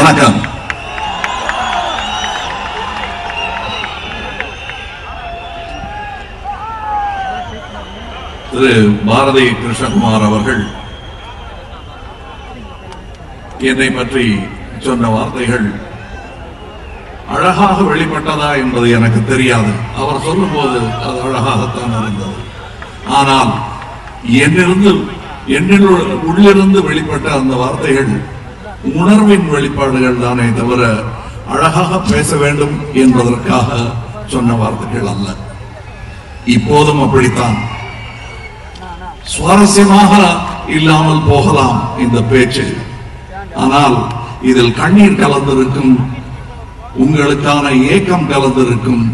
வணக்கம். திரு பாரதி கிருஷ்ணகுமார் அவர்கள் என்னை பற்றி சொன்ன வார்த்தைகள் அழகாக வெளிப்பட்டதா என்பது எனக்கு தெரியாது. அவர் சொல்லும் போது அது அழகாகத்தான் இருந்தது. ஆனால் உள்ளிருந்து வெளிப்பட்ட அந்த வார்த்தைகள் உணர்வின் வெளிப்பாடுகள் தானே தவிர அழகாக பேச வேண்டும் என்பதற்காக சொன்ன வார்த்தைகள் அல்ல. இப்போதும் அப்படித்தான். சுவாரஸ்யமாக இல்லாமல் போகலாம் இந்த பேச்சு. ஆனால் இதில் கண்ணீர் கலந்திருக்கும், உங்களுக்கான ஏக்கம் கலந்திருக்கும்.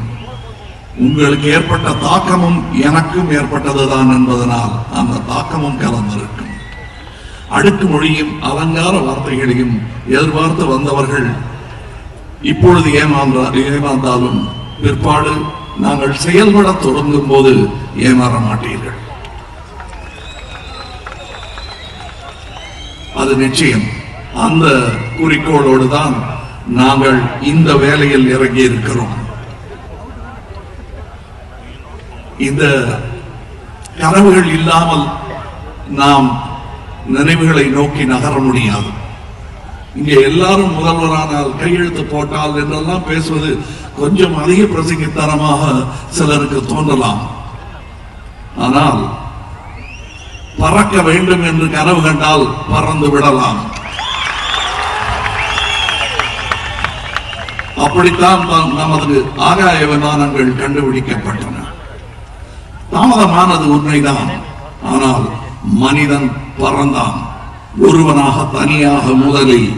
உங்களுக்கு ஏற்பட்ட தாக்கமும் எனக்கும் ஏற்பட்டதுதான் என்பதனால் அந்த தாக்கமும் கலந்திருக்கும். அடுக்கு மொழியும் அலங்கார வார்த்தைகளையும் எதிர்பார்த்து வந்தவர்கள் இப்பொழுது ஏமாந்தாலும் பிற்பாடு நாங்கள் செயல்பட தொடங்கும் போது ஏமாற மாட்டீர்கள். அது நிச்சயம். அந்த குறிக்கோளோடு தான் நாங்கள் இந்த வேலையில் இறங்கி இருக்கிறோம். இந்த கனவுகள் இல்லாமல் நாம் நினைவுகளை நோக்கி நகர முடியாது. இங்கே எல்லாரும் முதல்வரானால் கையெழுத்து போட்டால் என்றெல்லாம் பேசுவது கொஞ்சம் அதிக பிரசங்கித்தனமாக சிலருக்கு தோன்றலாம். ஆனால் பறக்க வேண்டும் என்று கனவு கண்டால் பறந்து விடலாம். அப்படித்தான் நமது ஆகாய விமானங்கள் கண்டுபிடிக்கப்பட்டன. தாமதமானது உண்மைதான். ஆனால் மனிதன் பறந்தான். ஒருவனாக தனியாக முதலில்,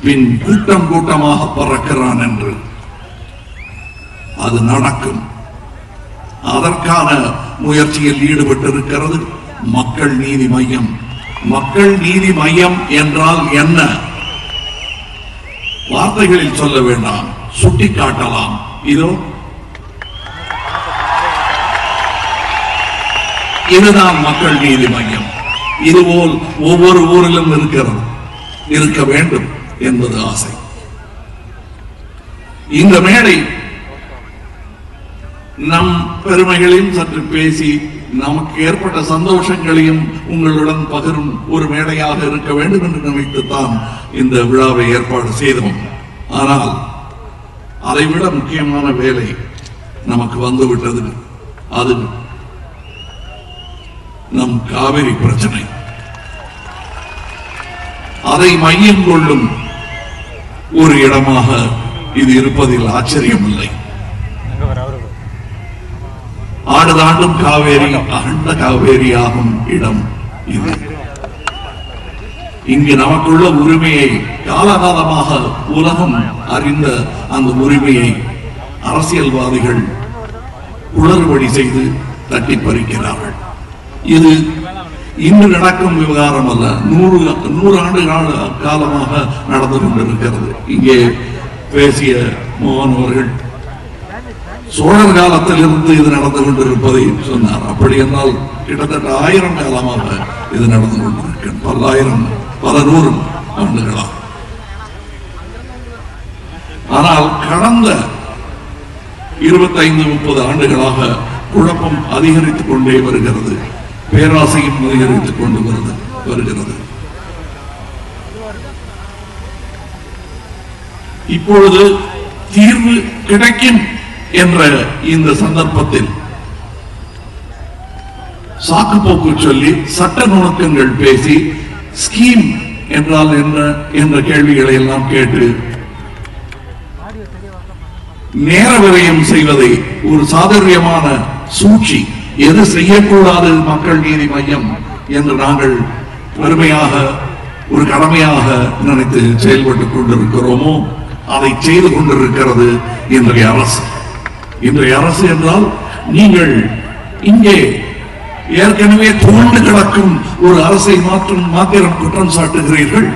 பின் கூட்டம் கூட்டமாக பறக்கிறான் என்று. அது நடக்கும். அதற்கான முயற்சியில் ஈடுபட்டிருக்கிறது மக்கள் நீதி மையம். மக்கள் நீதி மையம் என்றால் என்ன? வார்த்தைகளில் சொல்ல வேண்டாம், சுட்டிக்காட்டலாம். இதோ இதுதான் மக்கள் நீதி மையம். இதுபோல் ஒவ்வொரு ஊரிலும் இருக்கிறது, இருக்க வேண்டும் என்பது ஆசை. இந்த மேடை நம் பெருமைகளையும் சற்று பேசி நமக்கு ஏற்பட்ட சந்தோஷங்களையும் உங்களுடன் பகிரும் ஒரு மேடையாக இருக்க வேண்டும் என்று நினைத்துத்தான் இந்த விழாவை ஏற்பாடு செய்தோம். ஆனால் அதைவிட முக்கியமான வேலை நமக்கு வந்துவிட்டது. அது நம் காவிரி பிரச்சனை. அதை மையம் கொள்ளும் ஒரு இடமாக இது இருப்பதில் ஆச்சரியமில்லை. ஆடுதாண்டும் காவேரி அகண்ட காவேரி ஆகும் இடம் இது. இங்கு நமக்குள்ள உரிமையை காலகாலமாக உலகம் அறிந்த அந்த உரிமையை அரசியல்வாதிகள் குளறுபடி செய்து தட்டி பறிக்கிறார்கள். இது இன்று நடக்கும் விவகாரம் அல்ல, 100 ஆண்டு காலமாக நடந்து கொண்டிருக்கிறது. இங்கே பேசிய மோகன் அவர்கள் சோழர் காலத்தில் இருந்து இது நடந்து கொண்டிருப்பதை சொன்னார். அப்படி என்றால் கிட்டத்தட்ட 1000 காலமாக இது நடந்து கொண்டிருக்க, பல்லாயிரம் பல 100 ஆண்டுகளாக. ஆனால் கடந்த 25-30 ஆண்டுகளாக குழப்பம் அதிகரித்துக் கொண்டே வருகிறது, பேராசையும் அதிகரித்துக் கொண்டு வருகிறது. இப்பொழுது தீர்வு கிடைக்கும் என்ற இந்த சந்தர்ப்பத்தில் சாக்குப்போக்கு சொல்லி சட்ட நுணுக்கங்கள் பேசி ஸ்கீம் என்றால் என்ன என்ற கேள்விகளை எல்லாம் கேட்டு நேர விரயம் செய்வதை ஒரு சாதுரியமான சூழ்ச்சி, எது செய்யக்கூடாது மக்கள் நீதி மையம் என்று நாங்கள் பெருமையாக ஒரு கடமையாக நினைத்து செயல்பட்டுக் கொண்டிருக்கிறோமோ அதை செய்து கொண்டிருக்கிறது இன்றைய அரசு. இன்றைய அரசு என்றால் நீங்கள் இங்கே ஏற்கனவே தோண்டு கிடக்கும் ஒரு அரசை மாத்திரம் குற்றம் சாட்டுகிறீர்கள்.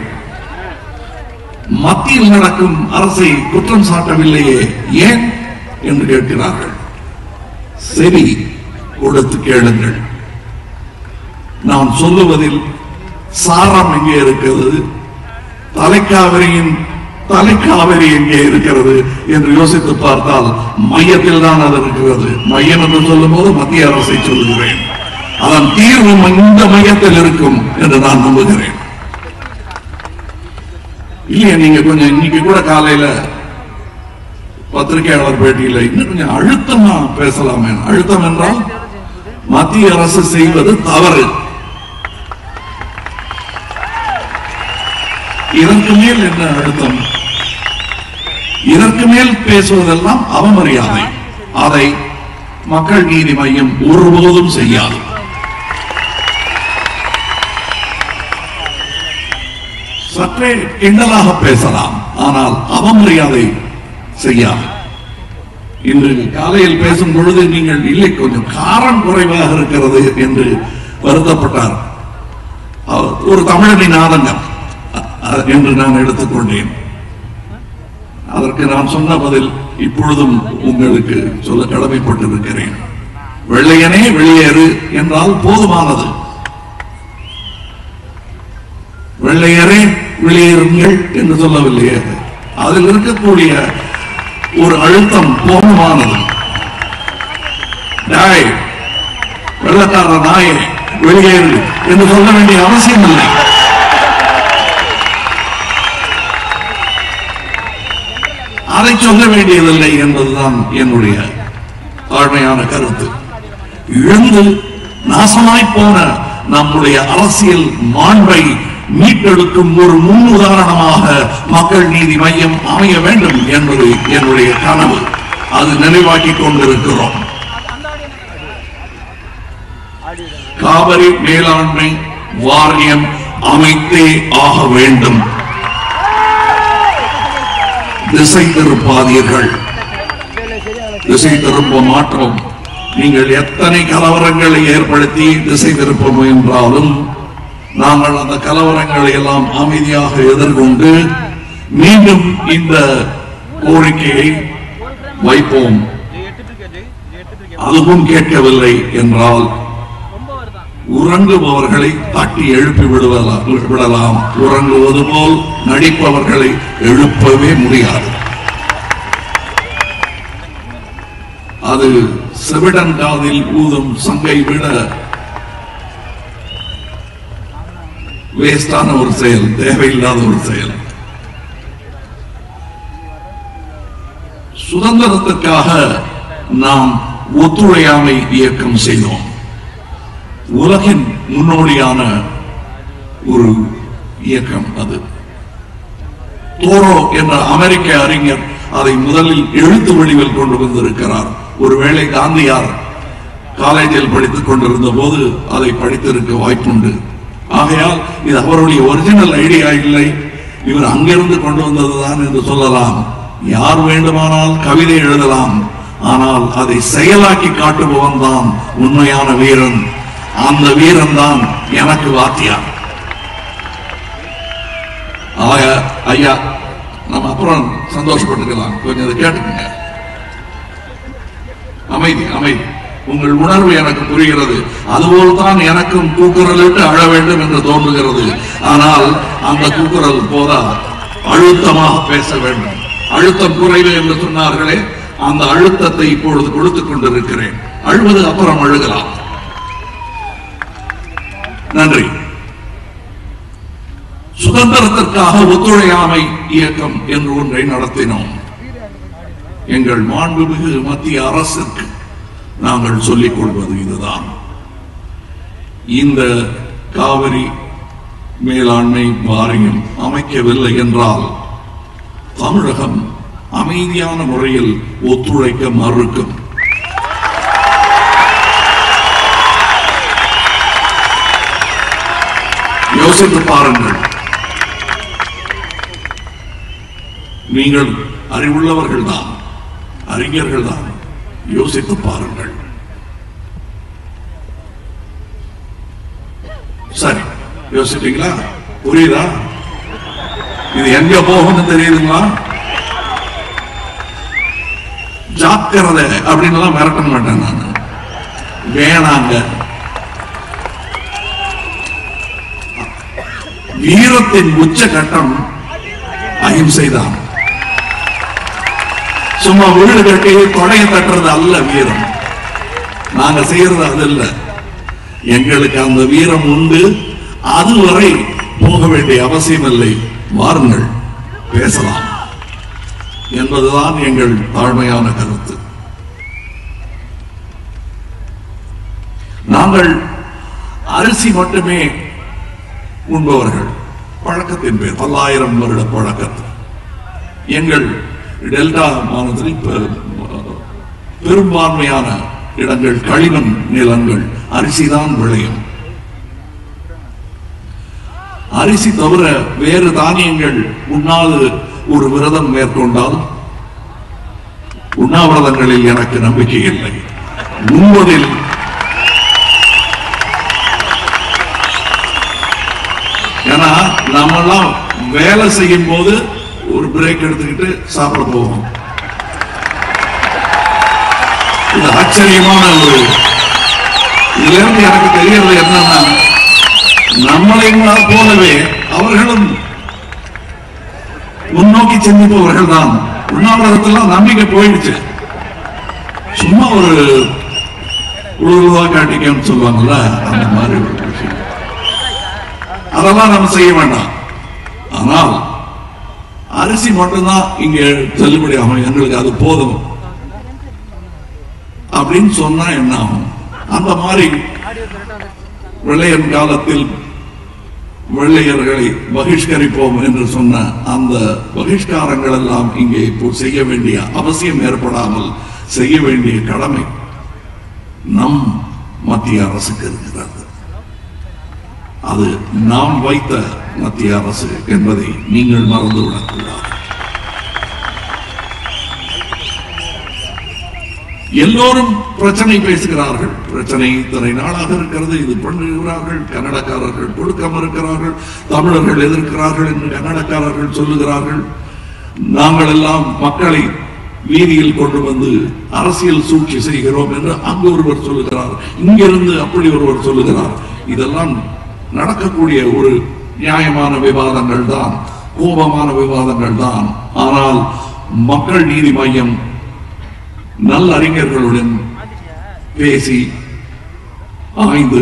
மத்தியில் நடக்கும் அரசை குற்றம் சாட்டவில்லையே ஏன் என்று கேட்கிறார்கள். சரி, கொடுத்து கேளுங்கள். நான் சொல்லுவதில் சாரம் எங்கே இருக்கிறது? தலைக்காவிரியின் தலைக்காவிரி எங்கே இருக்கிறது என்று யோசித்து பார்த்தால் மையத்தில் தான் அது இருக்கிறது. மையம் என்று சொல்லும் போது மத்திய அரசை சொல்லுகிறேன். அதன் தீர்வு இந்த மையத்தில் இருக்கும் என்று நான் நம்புகிறேன். இல்லையா? நீங்க கொஞ்சம் இன்னைக்கு கூட காலையில பத்திரிகையாளர் பேட்டியில இன்னும் கொஞ்சம் அழுத்தமா பேசலாமே. அழுத்தம் என்றால் மத்திய அரசு செய்வது தவறு, இதற்கு மேல் என்ன அழுத்தம்? இதற்கு மேல் பேசுவதெல்லாம் அவமரியாதை. அதை மக்கள் நீதி மையம் ஒருபோதும் செய்யாது. சற்றே கிண்டலாக பேசலாம், ஆனால் அவமரியாதை செய்யாது. இன்று காலையில் பேசும் பொழுது நீங்கள் இல்லை கொஞ்சம் காரம் குறைவாக இருக்கிறது என்று வருத்தப்பட்டார். ஒரு தமிழனின் ஆதங்கம் என்று நான் எடுத்துக்கொண்டேன். அதற்கு நான் சொன்ன பதில் இப்பொழுதும் உங்களுக்கு சொல்ல கடமைப்பட்டிருக்கிறேன். வெள்ளையனே வெளியேறு என்றால் போதுமானது. வெள்ளையரே வெளியேறுங்கள் என்று சொல்லவில்லையே. அதில் இருக்கக்கூடிய ஒரு அழுத்தம் போதுமானது. வெள்ளக்கார நாயே வெளியேறு என்று சொல்ல வேண்டிய அவசியம் இல்லை. அதை சொல்ல வேண்டியதில்லை என்பதுதான் என்னுடைய தாழ்மையான கருத்து. இழந்து நாசமாய் போன நம்முடைய அரசியல் மாண்பை மீட்டெடுக்கும் ஒரு முன் உதாரணமாக மக்கள் நீதி மையம் அமைய வேண்டும் என்பது என்னுடைய கனவு. அது நிறைவாக்கிக் கொண்டிருக்கிறோம். காவிரி மேலாண்மை வாரியம் அமைத்தே ஆக வேண்டும். திசை திருப்பாதீர்கள், திசை திருப்ப மாற்றோம். நீங்கள் எத்தனை கலவரங்களை ஏற்படுத்தி திசை திருப்ப முயன்றாலும் நாங்கள் அந்த கலவரங்களை எல்லாம் அமைதியாக எதிர்கொண்டு மீண்டும் இந்த கோரிக்கையை வைப்போம். அதுவும் கேட்கவில்லை என்றால் உறங்குபவர்களை தட்டி எழுப்பி விடலாம். உறங்குவது போல் நடிப்பவர்களை எழுப்பவே முடியாது. அது செவிடன் காதில் ஊதும் சங்கை விட வேஸ்டான ஒரு செயல், தேவையில்லாத ஒரு செயல். சுதந்திரத்திற்காக நாம் ஒத்துழையாமை இயக்கம் செய்தோம். உலகின் முன்னோடியான ஒரு இயக்கம் அது. தோரோ என்ற அமெரிக்க அறிஞர் அதை முதலில் எழுத்து வடிவில் கொண்டு வந்திருக்கிறார். ஒருவேளை காந்தியார் காலேஜில் படித்துக் கொண்டிருந்த போது அதை படித்திருக்க வாய்ப்புண்டு. ஆகையால் இது அவருடைய ஒரிஜினல் ஐடியா இல்லை, இவர் அங்கிருந்து கொண்டு வந்ததுதான் என்று சொல்லலாம். யார் வேண்டுமானால் கவிதை எழுதலாம், ஆனால் அதை செயலாக்கி காட்டுபவன் தான் உண்மையான வீரன். அந்த வீரன் தான் எனக்கு வாத்தியார். ஐயா, நம்ம அப்புறம் சந்தோஷப்பட்டுக்கலாம். கொஞ்சம் அதை கேட்டுக்கங்க. அமைதி, அமைதி. உங்கள் உணர்வு எனக்கு புரிகிறது. அதுபோல் தான் எனக்கும் கூக்குரலிட்டு அழ வேண்டும் என்று தோன்றுகிறது. ஆனால் அந்த கூக்குரல் போதா, அழுத்தமாக பேச வேண்டும். அழுத்தம் குறைவு என்று சொன்னார்களே, அந்த அழுத்தத்தை இப்பொழுது கொடுத்துக் கொண்டிருக்கிறேன். அழுவது அப்புறம் அழுகலாம். நன்றி. சுதந்திரத்திற்காக ஒத்துழையாமை இயக்கம் என்று ஒன்றை நடத்தினோம். எங்கள் மாண்புமிகு மத்திய அரசுக்கு நாங்கள் சொல்லிக் கொள்வது இதுதான். இந்த காவிரி மேலாண்மை வாரியம் அமைக்கவில்லை என்றால் தமிழகம் அமைதியான முறையில் ஒத்துழைக்க மறுக்கும். யோசித்து பாருங்கள். நீங்கள் அறிவுள்ளவர்கள் தான், அறிஞர்கள் தான். யோசித்து பாருங்கள். சரி, யோசிட்டீங்களா? புரியுதா? இது எங்க போகும்னு தெரியுதுங்களா? ஜாக்கிரதை அப்படின்னு மிரட்ட மாட்டேன் நான். வேணாங்க. வீரத்தின் உச்ச கட்டம் அஹிம்சைதான். சும்மா வீடு கட்டி கொடையை தட்டுறது அல்ல வீரம். நாங்க செய்யறது அது இல்ல. எங்களுக்கு அந்த வீரம் உண்டு. அதுவரை போக வேண்டிய அவசியம் இல்லை. வாருங்கள், பேசலாம் என்பதுதான் எங்கள் தாழ்மையான கருத்து. நாங்கள் அரிசி மட்டுமே உண்பவர்கள். பழக்கத்தின் பேர், பல்லாயிரம் வருட பழக்கத்தில். எங்கள் டெல்டா மாநிலத்தில் பெரும்பான்மையான இடங்கள் களிமண் நிலங்கள், அரிசிதான் விளையும். அரிசி தவிர வேறு தானியங்கள் உண்ணாது ஒரு விரதம் மேற்கொண்டால், உண்ணாவிரதங்களில் எனக்கு நம்பிக்கை இல்லை. உண்பதில் ஏன்னா நம்மெல்லாம் வேலை செய்யும் போது ஒரு பிரேக் எடுத்துக்கிட்டு சாப்பிட போவோம். இது ஆச்சரியமான ஒரு, இதுல இருந்து எனக்கு தெரியறது என்னன்னா, நம்மளை போலவே அவர்களும் முன்னோக்கி சிந்திப்பவர்கள் தான். உண்ணாவிரதத்தெல்லாம் நம்பிக்கை போயிடுச்சு. சும்மா ஒரு உழுவா காட்டிக்கன்னு சொல்லுவாங்கல்ல, அந்த மாதிரி ஒரு விஷயம். அதெல்லாம் நம்ம செய்ய வேண்டாம். ஆனால் அரிசி மட்டும்தான் இங்க செல்லுபடி ஆகும், எங்களுக்கு அது போதும் அப்படின்னு சொன்னா என்ன ஆகும்? அந்த மாதிரி வெள்ளையன் காலத்தில் வெள்ளையர்களை பகிஷ்கரிப்போம் என்று சொன்ன அந்த பகிஷ்காரங்கள் எல்லாம் இங்கே இப்போ செய்ய வேண்டிய அவசியம் ஏற்படாமல் செய்ய வேண்டிய கடமை நம் மத்திய அரசுக்கு இருக்கிறது. அது நாம் வைத்த மத்திய அரசு என்பதை நீங்கள் மறந்துவிடக்கூடாது. எல்லோரும் பிரச்சனை பேசுகிறார்கள். பிரச்சனை இத்தனை நாளாக இருக்கிறது, இது பண்ணுகிறார்கள். கன்னடக்காரர்கள் கொடுக்காம இருக்கிறார்கள், தமிழர்கள் எதிர்க்கிறார்கள் என்று கன்னடக்காரர்கள் சொல்லுகிறார்கள். நாங்கள் எல்லாம் மக்களை வீதியில் கொண்டு வந்து அரசியல் சூழ்ச்சி செய்கிறோம் என்று அங்கு ஒருவர் சொல்லுகிறார், இங்கிருந்து அப்படி ஒருவர் சொல்லுகிறார். இதெல்லாம் நடக்கக்கூடிய ஒரு நியாயமான விவாதங்கள் தான், கோபமான விவாதங்கள் தான். ஆனால் மக்கள் நீதி மையம் நல்ல அறிஞர்களுடன் பேசி ஆய்ந்து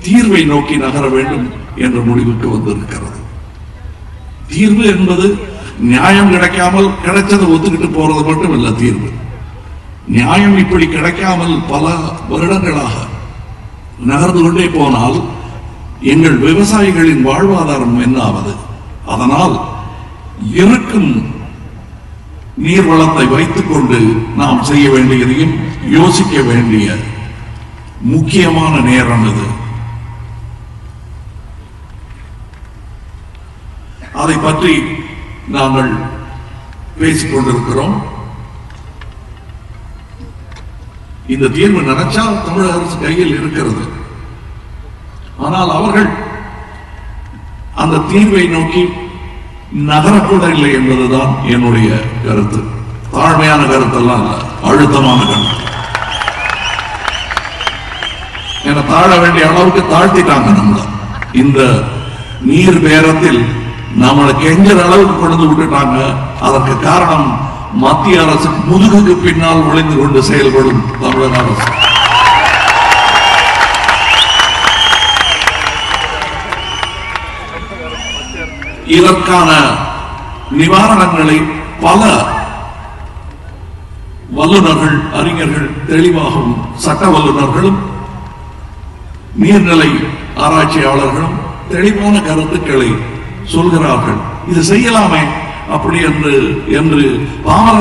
தீர்வை நோக்கி நகர வேண்டும் என்ற முடிவுக்கு வந்திருக்கிறது. தீர்வு என்பது நியாயம் கிடைக்காமல் கிடைச்சதை ஒத்துக்கிட்டு போறது மட்டும் இல்ல தீர்வு. நியாயம் இப்படி கிடைக்காமல் பல வருடங்களாக நகர்ந்து கொண்டே போனால் எங்கள் விவசாயிகளின் வாழ்வாதாரம் என்னாவது? அதனால் இருக்கும் நீர்வளத்தை வைத்துக் கொண்டு நாம் செய்ய வேண்டியதையும் யோசிக்க வேண்டிய முக்கியமான நேரம் இது. அதை பற்றி நாங்கள் பேசிக் கொண்டிருக்கிறோம். இந்த தீர்வு நினைச்சா தமிழக அரசு கையில் இருக்கிறது. ஆனால் அவர்கள் அந்த தீர்வை நோக்கி நகரக்கூட இல்லை என்பதுதான் என்னுடைய கருத்து. தாழ்மையான கருத்தெல்லாம் இல்ல, அழுத்தமான கருத்து. என தாழ வேண்டிய அளவுக்கு தாழ்த்திட்டாங்க நம்மள. இந்த நீர் பேரத்தில் நம்மளை கெஞ்சற அளவுக்கு கொண்டு விட்டுட்டாங்க. அதற்கு காரணம் மத்திய அரசு முதுகுக்கு பின்னால் ஒளிந்து கொண்டு செயல்படும் தமிழக அரசு. இதற்கான நிவாரணங்களை பல வல்லுநர்கள், அறிஞர்கள் தெளிவாகவும், சட்ட வல்லுநர்களும் நீர்நிலை ஆராய்ச்சியாளர்களும் தெளிவான கருத்துக்களை சொல்கிறார்கள். இது செய்யலாமே அப்படி என்று பாமர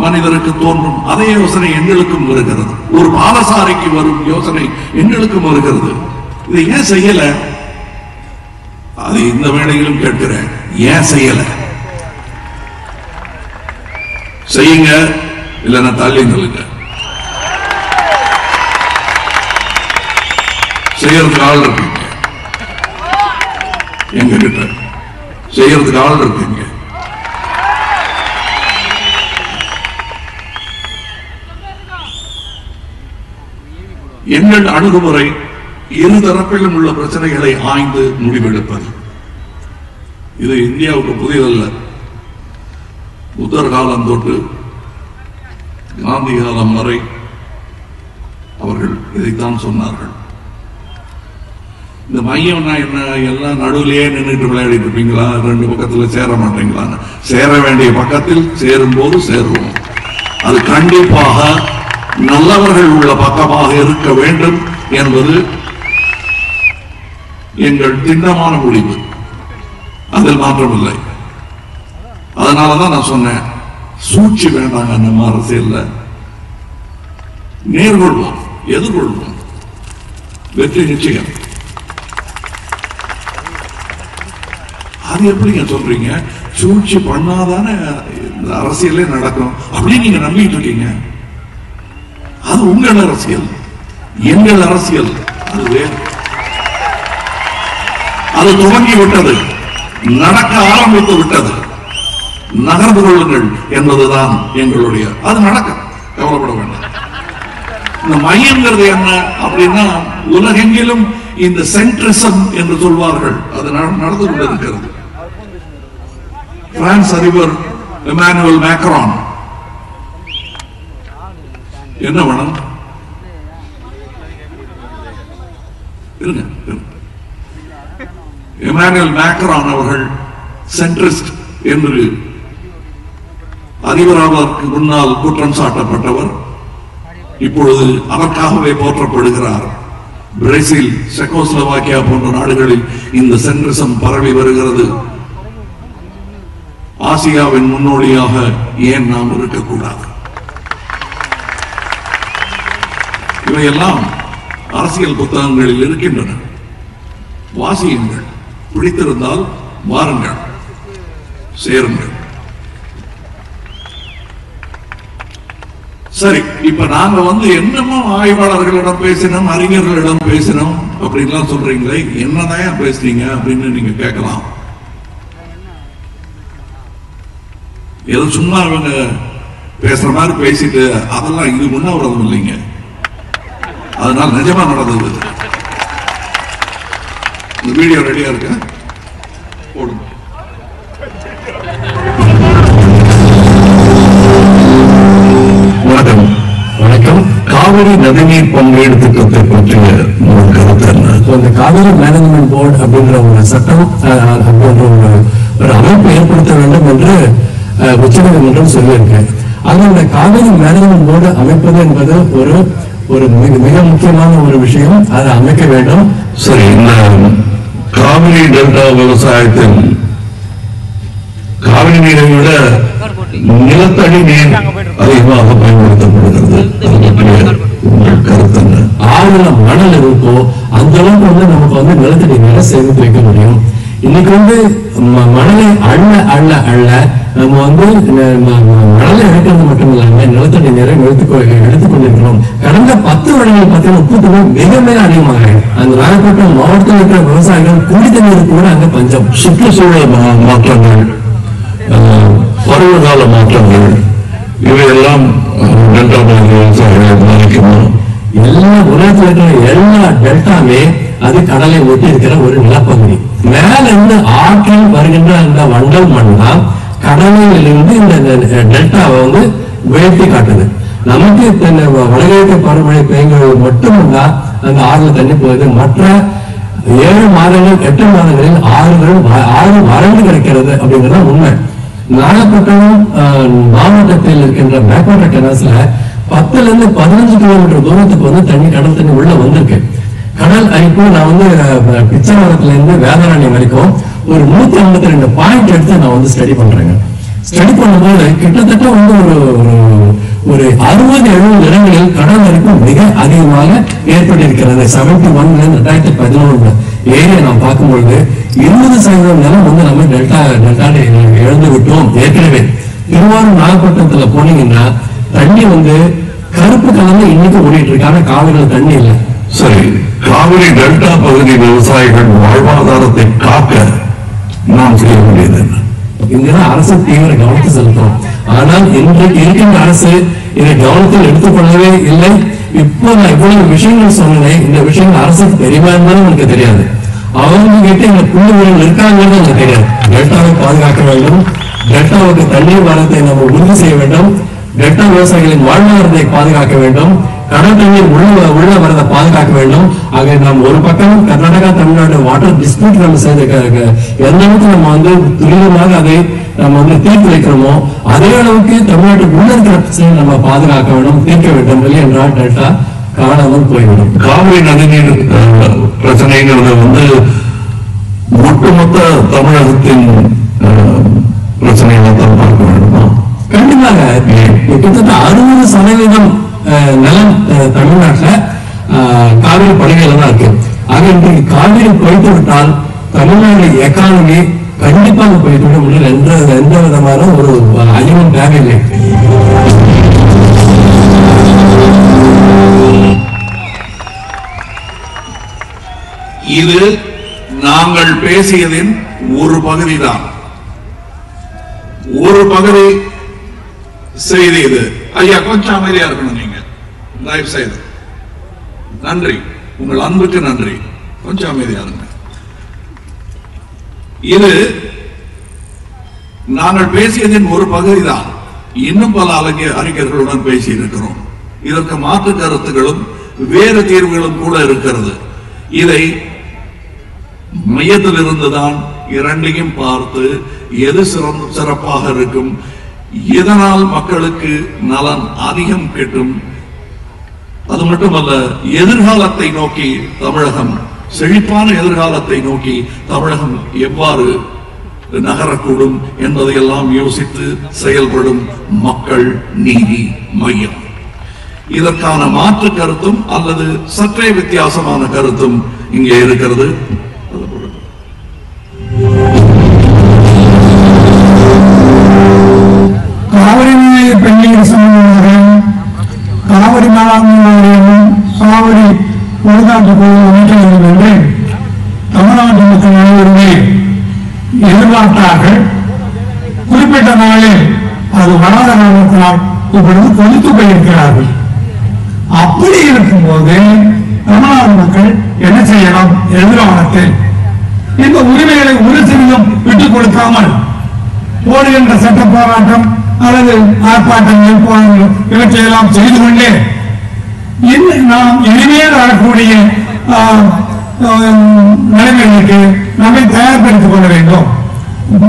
மனிதருக்கு தோன்றும் அதே யோசனை எங்களுக்கும் வருகிறது. ஒரு பாலசாரிக்கு வரும் யோசனை எங்களுக்கும் வருகிறது. இதை ஏன் செய்யல? அது இந்த வேளையிலும் கேட்கிறேன், ஏன் செய்யல? செய்யுங்க, இல்லைன்னா தள்ளி நில்லுங்க. செய்யறதுக்கு ஆள் இருக்குங்க, எங்க கிட்ட செய்யறதுக்கு ஆள் இருக்குங்க. எங்கள் அணுகுமுறை இருதரப்பிலும் உள்ள பிரச்சனைகளை ஆய்ந்து முடிவெடுப்பது. இது இந்தியாவுக்கு புதியதல்ல. புத்தர் காலம் தொட்டு காந்தி காலம் வரை அவர்கள் இதைத்தான் சொன்னார்கள். இந்த மையம் என்ன, எல்லாம் நடுவிலேயே நின்றுட்டு விளையாடிட்டு இருப்பீங்களா, ரெண்டு பக்கத்துல சேர மாட்டீங்களா? சேர வேண்டிய பக்கத்தில் சேரும் போது சேருவோம். அது கண்டிப்பாக நல்லவர்கள் உள்ள பக்கமாக இருக்க வேண்டும் என்பது எங்கள் திண்ணமான முடிவு. அதில் மாற்றமில்லை. அதனாலதான் நான் சொன்னேன், சூழ்ச்சி வேண்டாங்க. நம்ம அரசியல்ல நேர்கொள்வோம், எதிர்கொள்வோம், வெற்றி நிச்சயம். அது எப்படிங்க சொல்றீங்க? சூழ்ச்சி பண்ணாதானே இந்த அரசியலே நடக்கும் அப்படின்னு நீங்க நம்பிட்டு இருக்கீங்க. அது உங்கள் அரசியல், எங்கள் அரசியல் அது வேறு. அது துவங்கி விட்டது, நடக்க ஆரம்பித்து விட்டது. நகர்ந்து கொள்ளுங்கள் என்பதுதான் எங்களுடைய, அது நடக்கும், கவலைப்பட வேண்டாம். இந்த மையங்கிறது என்ன அப்படின்னா, உலகெங்கிலும் இந்த சென்ட்ரிசம் என்று சொல்வார்கள், அது நடந்து கொண்டிருக்கிறது. பிரான்ஸ் அதிபர் இமானுவேல் மேக்ரான் என்ன வேணும் இருங்க, இமானுவேல் மேக்ரான் அவர்கள் சென்ட்ரிஸ்ட் என்று அதிபராவதற்கு முன்னால் குற்றம் சாட்டப்பட்டவர். இப்பொழுது அதற்காகவே போற்றப்படுகிறார். பிரேசில், செக்கோஸ்லோவாக்கியா போன்ற நாடுகளில் இந்த சென்ட்ரிசம் பரவி வருகிறது. ஆசியாவின் முன்னோடியாக ஏன் நாம் இருக்கக்கூடாது? இவையெல்லாம் அரசியல் புத்தகங்களில் இருக்கின்றன, வாசியுங்கள். பிடித்திருந்தால் வாருங்கள், சேருங்கள். சரி, இப்ப நாங்க என்னமோ ஆய்வாளர்களிடம் பேசினோம், அறிஞர்களிடம் பேசினோம் அப்படின்லாம் சொல்றீங்களே, என்னதான் பேசுறீங்க அப்படின்னு நீங்க கேட்கலாம். ஏதோ சும்மா இவங்க பேசுற மாதிரி பேசிட்டு அதெல்லாம் இது உண்ணாவிரதம் இல்லைங்க. அதனால நிஜமா நடந்தது. இந்த வீடியோ ரெடியா இருக்க போடுங்க. வணக்கம். வணக்கம். காவிரி நதிநீர் பங்கீடு திட்டத்தை பற்றிய கருத்து என்ன? இந்த காவிரி மேனேஜ்மெண்ட் போர்டு அப்படின்ற ஒரு சட்டம், அப்படின்ற ஒரு அமைப்பு ஏற்படுத்த வேண்டும் என்று உச்சநீதிமன்றம் சொல்லியிருக்கு. அந்த காவிரி மேனேஜ்மெண்ட் போர்டு அமைப்பது என்பது ஒரு மிக முக்கியமான ஒரு விஷயம். அதை அமைக்க வேண்டும். சரி, இந்த காவிரி டெல்டா விவசாயத்தில் காவிரி நீரை விட நிலத்தடி நீர் அதிகமாக பயன்படுத்தப்படுகிறது. கருத்து ஆறுல மணல் இருக்கோ அந்த அளவுக்கு நமக்கு நிலத்தடி நீரை சேமித்து வைக்க முடியும். இன்னைக்கு மணலை அள்ள நம்ம மணலை எடுக்கிறது மட்டும் இல்லாம நிலத்தடி நீரை எடுத்துக் கொண்டிருக்கிறோம். கடந்த 10 வருடங்கள் பார்த்தீங்கன்னா உப்பு மிக மிக அதிகமாக அந்த நாகப்பட்டினம் மாவட்டத்தில் இருக்கிற விவசாயிகள் குடி தண்ணீர் கூட அங்க பஞ்சம். சுற்றுச்சூழல் மாற்றங்கள், பருவகால மாற்றங்கள், இவையெல்லாம் டெல்டா விவசாயிகளை பாதிக்குமா? எல்லா உலகத்தில் இருக்கிற எல்லா டெல்டாவே அது கடலை ஒட்டி இருக்கிற ஒரு நிலப்பகுதி. மேல இருந்து ஆற்றில் வருகின்ற அந்த வண்டல் மண் தான் கடலிலிருந்து இந்த டெல்டாவை உயர்த்தி காட்டுது. நமக்கு வடகிழக்கு பருவமழை பெய்யும்போது மட்டும்தான் அந்த ஆறுல தண்ணி போகுது. மற்ற 7 மாதங்கள் 8 மாதங்களில் ஆறு வறண்டு கிடைக்கிறது அப்படிங்கிறது உண்மை. நாகப்பட்டினம் மாவட்டத்தில் இருக்கின்ற பேக்வாட்டர் கெனால்ஸ்ல 10 இருந்து 15 கிலோமீட்டர் தூரத்துக்கு தண்ணி, கடல் தண்ணி உள்ள வந்திருக்கு. கடல் அரிப்பு நான் பிச்சைவரத்துல இருந்து வேதாரண்யம் வரைக்கும் ஒரு 152 பாயிண்ட் எடுத்து நான் ஸ்டடி பண்றேங்க. ஸ்டடி பண்ணும்போது கிட்டத்தட்ட ஒரு 60-70 இடங்களில் கடல் அரிப்பு மிக அதிகமாக ஏற்பட்டிருக்கிறது. 71 2011 ஏரியா நான் பார்க்கும்பொழுது 20% நிலம் நம்ம டெல்டா இழந்து விட்டோம். ஏற்கனவே திருவாரூர் நாகப்பட்டினத்துல போனீங்கன்னா தண்ணி கருப்பு கலந்து இன்னைக்கு ஓடிட்டு இருக்கு. ஆனா காவிரியில தண்ணி இல்லை. சரி, காவிரி டெல்டா பகுதி விவசாயிகள் வாழ்வாதாரத்தை காக்க நாம் செய்ய வேண்டியது என்ன? இங்கதான் அரசு தீவிர கவனத்தை செலுத்தும். ஆனால் இன்றைக்கு இருக்கின்ற அரசு இதை கவனத்தில் எடுத்துக்கொள்ளவே இல்லை. இப்போ நான் இவ்வளவு விஷயங்கள் சொன்னேன். இந்த விஷயங்கள் அரசுக்கு தெரியுமா இருந்தாலும் எனக்கு தெரியாது. அவங்க கிட்ட இந்த புள்ளிகள் இருக்காங்கிறது எனக்கு தெரியாது. டெல்டாவை பாதுகாக்க வேண்டும், டெல்டாவுக்கு தண்ணீர் வரத்தை நம்ம உறுதி செய்ய வேண்டும். டெல்டா விவசாயிகளின் வாழ்வாதாரத்தை பாதுகாக்க வேண்டும். கடல் தண்ணீர் உள்ள வரதை பாதுகாக்க வேண்டும். ஆக நாம் ஒரு பக்கம் கர்நாடகா தமிழ்நாடு வாட்டர் டிஸ்பியூட் நம்ம செய்த எந்த அளவுக்கு நம்ம துரிதமாக அதை நம்ம தீர்த்து வைக்கிறோமோ அதே அளவுக்கு தமிழ்நாட்டுக்கு உள்ள இருக்கிற பிரச்சனையை நம்ம பாதுகாக்க வேண்டும், தீர்க்க வேண்டும். இல்லை என்றால் டெல்டா காணாமல் போய்விடும். காவிரி நதிநீர் பிரச்சனைங்கிறது ஒட்டுமொத்த தமிழகத்தின் பிரச்சனைகளை தான் பார்க்க வேண்டுமா? கண்டிப்பாக கிட்டத்தட்ட 60% நிலம் தமிழ்நாட்டில் காவிரி படுகையில தான் இருக்கு. ஆக இன்றைக்கு காவிரி போய்த்து விட்டால் தமிழ்நாடு எக்கானமி கண்டிப்பாக போய்த்து விட முடியல. எந்த விதமான ஒரு ஐயமும் தேவையில்லை. இது நாங்கள் பேசியதின் ஒரு பகுதிதான், ஒரு பகுதி செய்தி இது. ஐயா கொஞ்சம் அமைதியா இருக்கணும் நீங்க, தயவு செய்து. நன்றி, உங்கள் அன்புக்கு நன்றி. கொஞ்சம் அமைதியா இருங்க. இது நாங்கள் பேசியதின் ஒரு பகுதிதான். இன்னும் பல அறிஞர்களுடன் பேசி இருக்கிறோம். இதற்கு மாற்று கருத்துகளும் வேறு தீர்வுகளும் கூட இருக்கிறது. இதை மையத்தில் இருந்துதான் இரண்டையும் பார்த்து எது சிறப்பாக இருக்கும், இதனால் மக்களுக்கு நலன் அதிகம் கிட்டும், அது மட்டுமல்ல எதிர்காலத்தை நோக்கி தமிழகம், செழிப்பான எதிர்காலத்தை நோக்கி தமிழகம் எவ்வாறு நகரக்கூடும் என்பதையெல்லாம் யோசித்து செயல்படும் மக்கள் நீதி மையம். இதற்கான மாற்று கருத்தும் அல்லது சற்றே வித்தியாசமான கருத்தும் இங்கே இருக்கிறது. காவிரி பெண்ணீர் சமூகம், காவிரி மேலாண்மை வாரியம், காவிரி ஒழுங்காட்டு குழு அமைக்க வேண்டும் என்று தமிழ்நாட்டு மக்கள் அனைவருமே எதிர்பார்த்தார்கள். குறிப்பிட்ட நாளில் அது வராத காரணத்தினால் இப்பொழுது கொதித்து போயிருக்கிறார்கள். அப்படி இருக்கும்போது தமிழ்நாடு மக்கள் என்ன செய்யலாம்? எதிர்காலத்தில் இந்த உரிமைகளை ஒரு சிறிதும் விட்டுக் கொடுக்காமல் போடுகின்ற சட்ட போராட்டம் அல்லது ஆர்ப்பாட்டங்கள் போராட்டங்கள் இவற்றையெல்லாம் செய்து கொண்டே நாம் இனிமேல் வரக்கூடிய நிலைமைகளுக்கு நம்மை தயார்படுத்திக் கொள்ள வேண்டும்.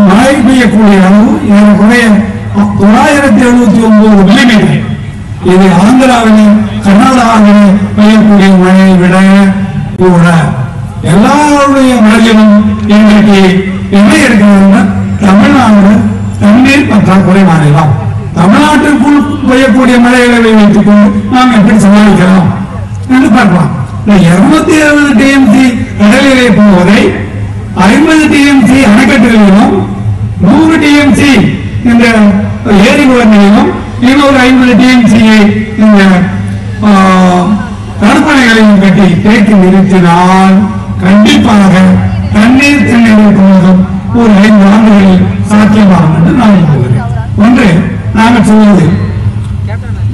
மழை பெய்யக்கூடிய அளவு ஏறக்குறைய 979 மில்லிமீட்டர். இது ஆந்திராவிலும் கர்நாடகாவிலும் பெய்யக்கூடிய மழையை விட கூட எல்லாருடைய மழையிலும் இன்றைக்கு என்ன இருக்கிறது? தமிழ்நாடு தண்ணீர் பற்றாக்குறை மாநிலம். தமிழ்நாட்டிற்குள் பெய்யக்கூடிய மழைகளை வைத்துக் கொண்டு நாம் எப்படி சமாளிக்கலாம் என்று பார்க்கலாம். 270 டிஎம்சி கடலிலே போவதை 50 டிஎம்சி அணைக்கட்டுகளிலும் 100 டிஎம்சி இந்த ஏரி குளங்களிலும் இன்னொரு 50 டிஎம்சியை இந்த தடுப்பணைகளையும் கட்டி தேக்கி நிறுத்தினால் கண்டிப்பாக தண்ணீர் இருக்கும் ஒரு 5 ஆண்டுகளில் சாத்தியமாகும் என்று நான் நம்புகிறேன். ஒன்று, நாங்கள் சொல்வது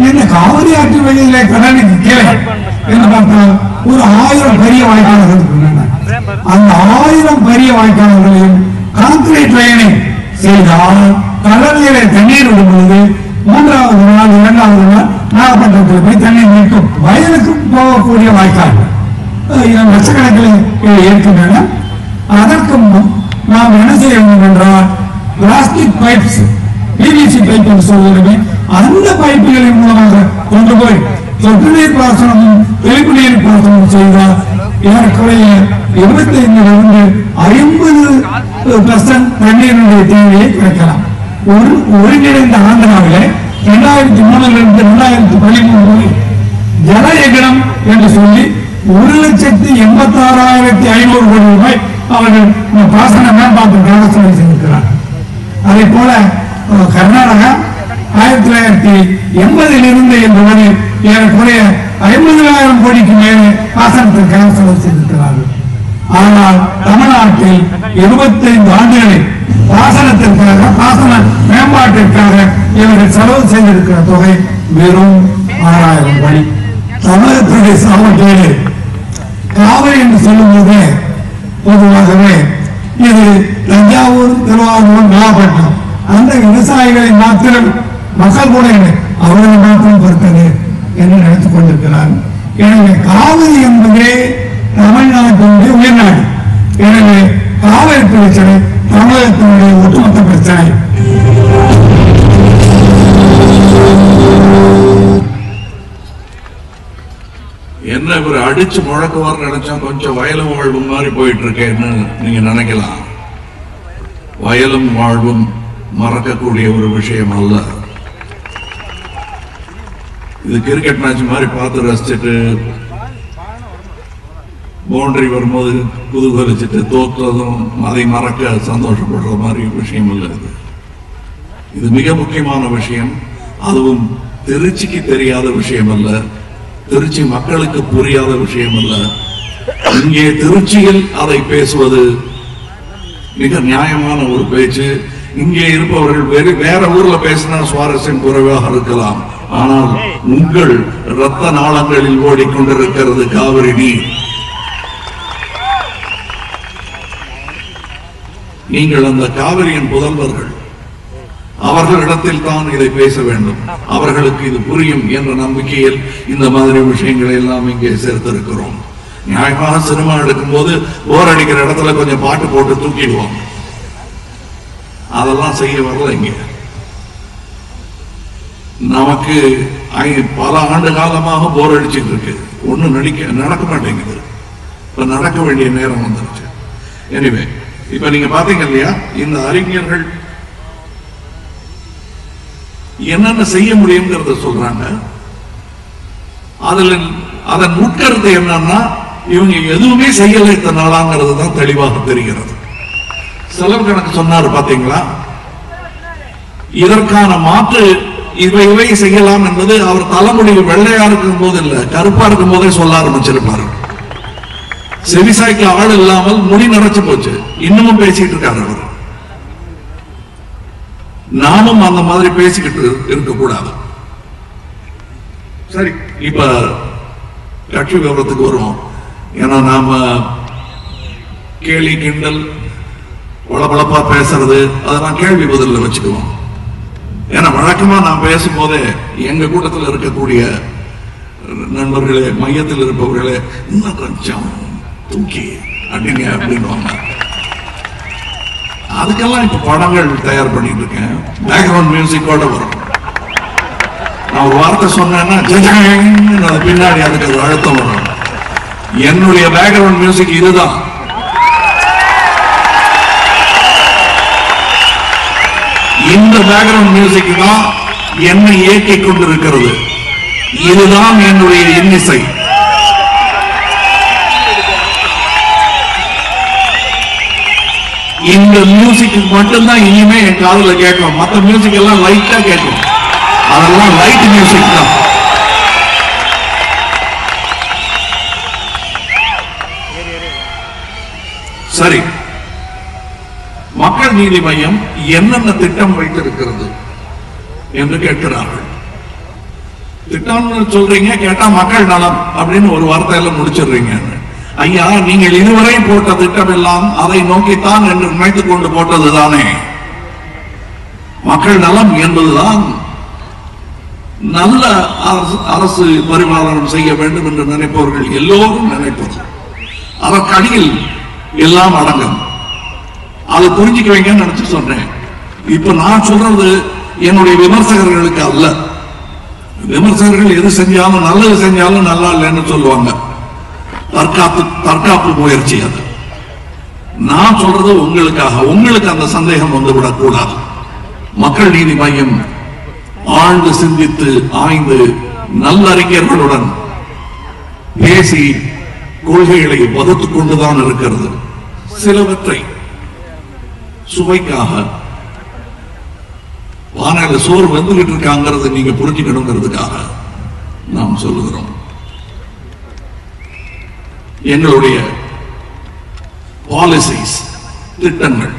இந்த காவிரி ஆற்று வெளியில கடலுக்கு கீழே என்று பார்த்தால் ஒரு 1000 பெரிய வாய்க்கால்கள் இருக்கின்றன. அந்த 1000 பெரிய வாய்க்கால்களையும் கான்கிரீட் லைனிங் செய்தால் கடலிலே தண்ணீர் விடும்போது 3வது நாள் 2வது நாள் நாகப்பட்டினத்தில் போய் தண்ணீர் நிற்கும். வயலுக்கு போகக்கூடிய வாய்க்கால்கள் லட்சக்கணக்கில் இருக்கின்றன. அதற்கு நாம் என்ன செய்ய வேண்டும் என்றால் பிளாஸ்டிக் பைப்ஸ், பிவிசி பைப் என்று சொல்லுகிறோமே, அந்த பைப்புகளின் மூலமாக கொண்டு போய் சொட்டு நீர் பாசனமும் தெளிப்பு நீர் பாசனமும் செய்தால் ஏறக்குறைய 25லிருந்து 50% தண்ணீருடைய தேவையை குறைக்கலாம். ஒருங்கிணைந்த ஆந்திராவிலே 2003 2013 ஜலயகனம் என்று சொல்லி 1,86,500 கோடி ரூபாய் அவர்கள் பாசன மேம்பாட்டுக்காக செலவு செய்திருக்கிறார். அதே போல கர்நாடகா 1980 என்பது ஏறக்குறைய 50,000 கோடிக்கு மேலே பாசனத்திற்காக செலவு செய்திருக்கிறார்கள். ஆனால் தமிழ்நாட்டில் 25 ஆண்டுகளில் பாசனத்திற்காக, பாசன மேம்பாட்டிற்காக இவர்கள் செலவு செய்திருக்கிற தொகை வெறும் 6,000 கோடி. தமிழகத்துடைய சாமட்டேடு காவிரி என்று சொல்லும்போது பொதுவாகவே இது தஞ்சாவூர், திருவாரூர், நாகப்பட்டினம் அந்த விவசாயிகளை மாத்திரம் மக்கள் கூட அவர்களை மாத்திரம் பொறுத்தது என்று நினைத்துக் கொண்டிருக்கிறார். எனவே காவிரி என்பதே தமிழ்நாட்டினுடைய உயர்நாடு. எனவே காவிரி பிரச்சனை தமிழகத்தினுடைய ஒட்டுமொத்த பிரச்சனை. என்ன இவர் அடிச்சு முழக்குவார் நினைச்சா கொஞ்சம் வயலும் வாழ்வும் மாதிரி போயிட்டு இருக்கேன்னு நீங்க நினைக்கலாம். வயலும் வாழ்வும் மறக்கக்கூடிய ஒரு விஷயம் அல்ல. இது கிரிக்கெட் மேட்ச் மாதிரி பார்த்து ரசிச்சுட்டு பவுண்டரி வரும்போது குதூகலிச்சுட்டு தோற்றதும் அதை மறக்க சந்தோஷப்படுற மாதிரி விஷயம் இல்லை. இது மிக முக்கியமான விஷயம். அதுவும் திருச்சிக்கு தெரியாத விஷயம் அல்ல, திருச்சி மக்களுக்கு புரியாத விஷயம் அல்ல. இங்கே திருச்சியில் அதை பேசுவது மிக நியாயமான ஒரு பேச்சு. இங்கே இருப்பவர்கள் வேற ஊர்ல பேசினா சுவாரஸ்யம் குறைவாக இருக்கலாம். ஆனால் உங்கள் இரத்த நாளங்களில் ஓடிக்கொண்டிருக்கிறது காவிரி நீர். நீங்கள் அந்த காவிரியின் புதல்வர்கள். அவர்களிடத்தில் தான் இதை பேச வேண்டும். அவர்களுக்கு இது புரியும் என்ற நம்பிக்கையில் இந்த மாதிரி விஷயங்களை எல்லாம் இங்கே சேர்த்திருக்கிறோம். நியாயமாக சினிமா எடுக்கும் போது போர் அடிக்கிற இடத்துல கொஞ்சம் பாட்டு போட்டு தூக்கிடுவோம். அதெல்லாம் செய்ய வரல. இங்க நமக்கு பல ஆண்டு காலமாக போர் அடிச்சுட்டு இருக்கு. ஒண்ணும் நடக்க மாட்டேங்குது. இப்ப நடக்க வேண்டிய நேரம் வந்துருச்சு. எனிவே இப்ப நீங்க பாத்தீங்க இல்லையா, இந்த அறிஞர்கள் என்னென்ன செய்ய முடியுங்கிறத சொல்றாங்க. அதுல அதன் உட்கருத்து என்னன்னா, இவங்க எதுவுமே செய்யலை இத்தனை நாளாங்கிறது தான் தெளிவாக தெரிகிறது. செலவு கணக்கு சொன்னாரு பாத்தீங்களா. இதற்கான மாற்று இவை செய்யலாம் என்பது அவர் தலைமுடி வெள்ளையா இருக்கும் போது இல்ல, கருப்பா இருக்கும் போதே சொல்ல ஆரம்பிச்சிருப்பாரு. செவிசாய்க்கு ஆள் இல்லாமல் முடி நிறைச்சு போச்சு. இன்னமும் பேசிட்டு இருக்காரு அவர். நாமும் அந்த மாதிரி பேசிக்கிட்டு இருக்கக்கூடாது. சரி, இப்ப கட்சி விவரத்துக்கு வருவோம். ஏன்னா நாம கேலி கிண்டல் பளபளப்பா பேசுறது அதெல்லாம் கேள்வி பதில வச்சுக்குவோம். ஏன்னா வழக்கமா நான் பேசும்போதே எங்க கூட்டத்தில் இருக்கக்கூடிய நண்பர்களே, மையத்தில் இருப்பவர்களே, இன்னும் கொஞ்சம் தூக்கி அப்படிங்க அப்படின்னு. அதுக்கெல்லாம் இப்ப படங்கள் தயார் பண்ணிட்டு இருக்கேன். பேக்ரவுண்ட் மியூசிக்கோட வரும். நான் ஒரு வார்த்தை சொன்னேன்னா பின்னாடி அதுக்கு ஒரு அழுத்தம் வரும். என்னுடைய பேக்ரவுண்ட் மியூசிக் இதுதான். இந்த பேக்ரவுண்ட் மியூசிக் தான் என்னை இயக்கிக் கொண்டிருக்கிறது. இதுதான் என்னுடைய இன்னிசை. இந்த மியூசிக் மட்டும்தான் இனிமே என் காதுல கேட்கும். மற்ற மியூசிக் எல்லாம் லைட்டா கேட்கும். அதெல்லாம் லைட் மியூசிக் தான். சரி, மக்கள் நீதி மையம் என்னென்ன திட்டம் வைத்திருக்கிறது என்று கேட்கிறார்கள். திட்டம்னு சொல்றீங்க, கேட்டா மக்கள் நலம் அப்படின்னு ஒரு வார்த்தையில முடிச்சிடுறீங்க. ஐயா, நீங்கள் இதுவரை போட்ட திட்டம் எல்லாம் அதை நோக்கித்தான் என்று நினைத்துக் கொண்டு போட்டதுதானே. மக்கள் நலம் என்பதுதான் நல்ல அரசு பரிமாற்றம் செய்ய வேண்டும் என்று நினைப்பவர்கள் எல்லோரும் நினைப்பது. அதற்கு அடியில் எல்லாம் அடங்கும். அதை புரிஞ்சுக்க வைங்கன்னு நினைச்சு சொன்னேன். இப்ப நான் சொல்றது என்னுடைய விமர்சகர்களுக்கு அல்ல. விமர்சகர்கள் எது செஞ்சாலும், நல்லது செஞ்சாலும் நல்லா இல்லைன்னு சொல்லுவாங்க. தற்காப்பு முயற்சி அது. நான் சொல்றது உங்களுக்காக. உங்களுக்கு அந்த சந்தேகம் வந்துவிடக் கூடாது. மக்கள் நீதி மையம் ஆழ்ந்து சிந்தித்து ஆய்ந்து நல்லறிஞர்களுடன் பேசி கொள்கைகளை வகுத்துக் கொண்டுதான் இருக்கிறது. சிலவற்றை சுவைக்காக வானிலை சோறு வந்துகிட்டு இருக்காங்கிறது நீங்க புரிஞ்சுக்கணுங்கிறதுக்காக நாம் சொல்லுகிறோம். எங்களுடைய பாலிசிஸ், திட்டங்கள்,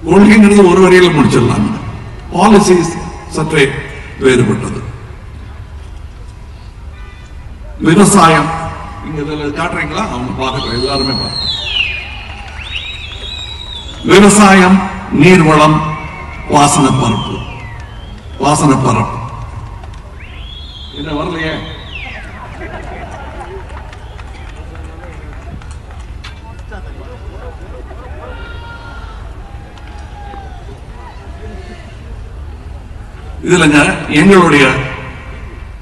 கொள்கைங்கிறது ஒரு வரையில் முடிச்சிடலாம். பாலிசிஸ் சற்றே வேறுபட்டது. விவசாயம் இங்க காட்டுறீங்களா? அவங்க பார்க்கட்டும், எல்லாருமே பார்க்க. விவசாயம், நீர்வளம், வாசன பரப்பு. வாசன பரப்பு என்ன வரலையே? இதுலங்க எங்களுடைய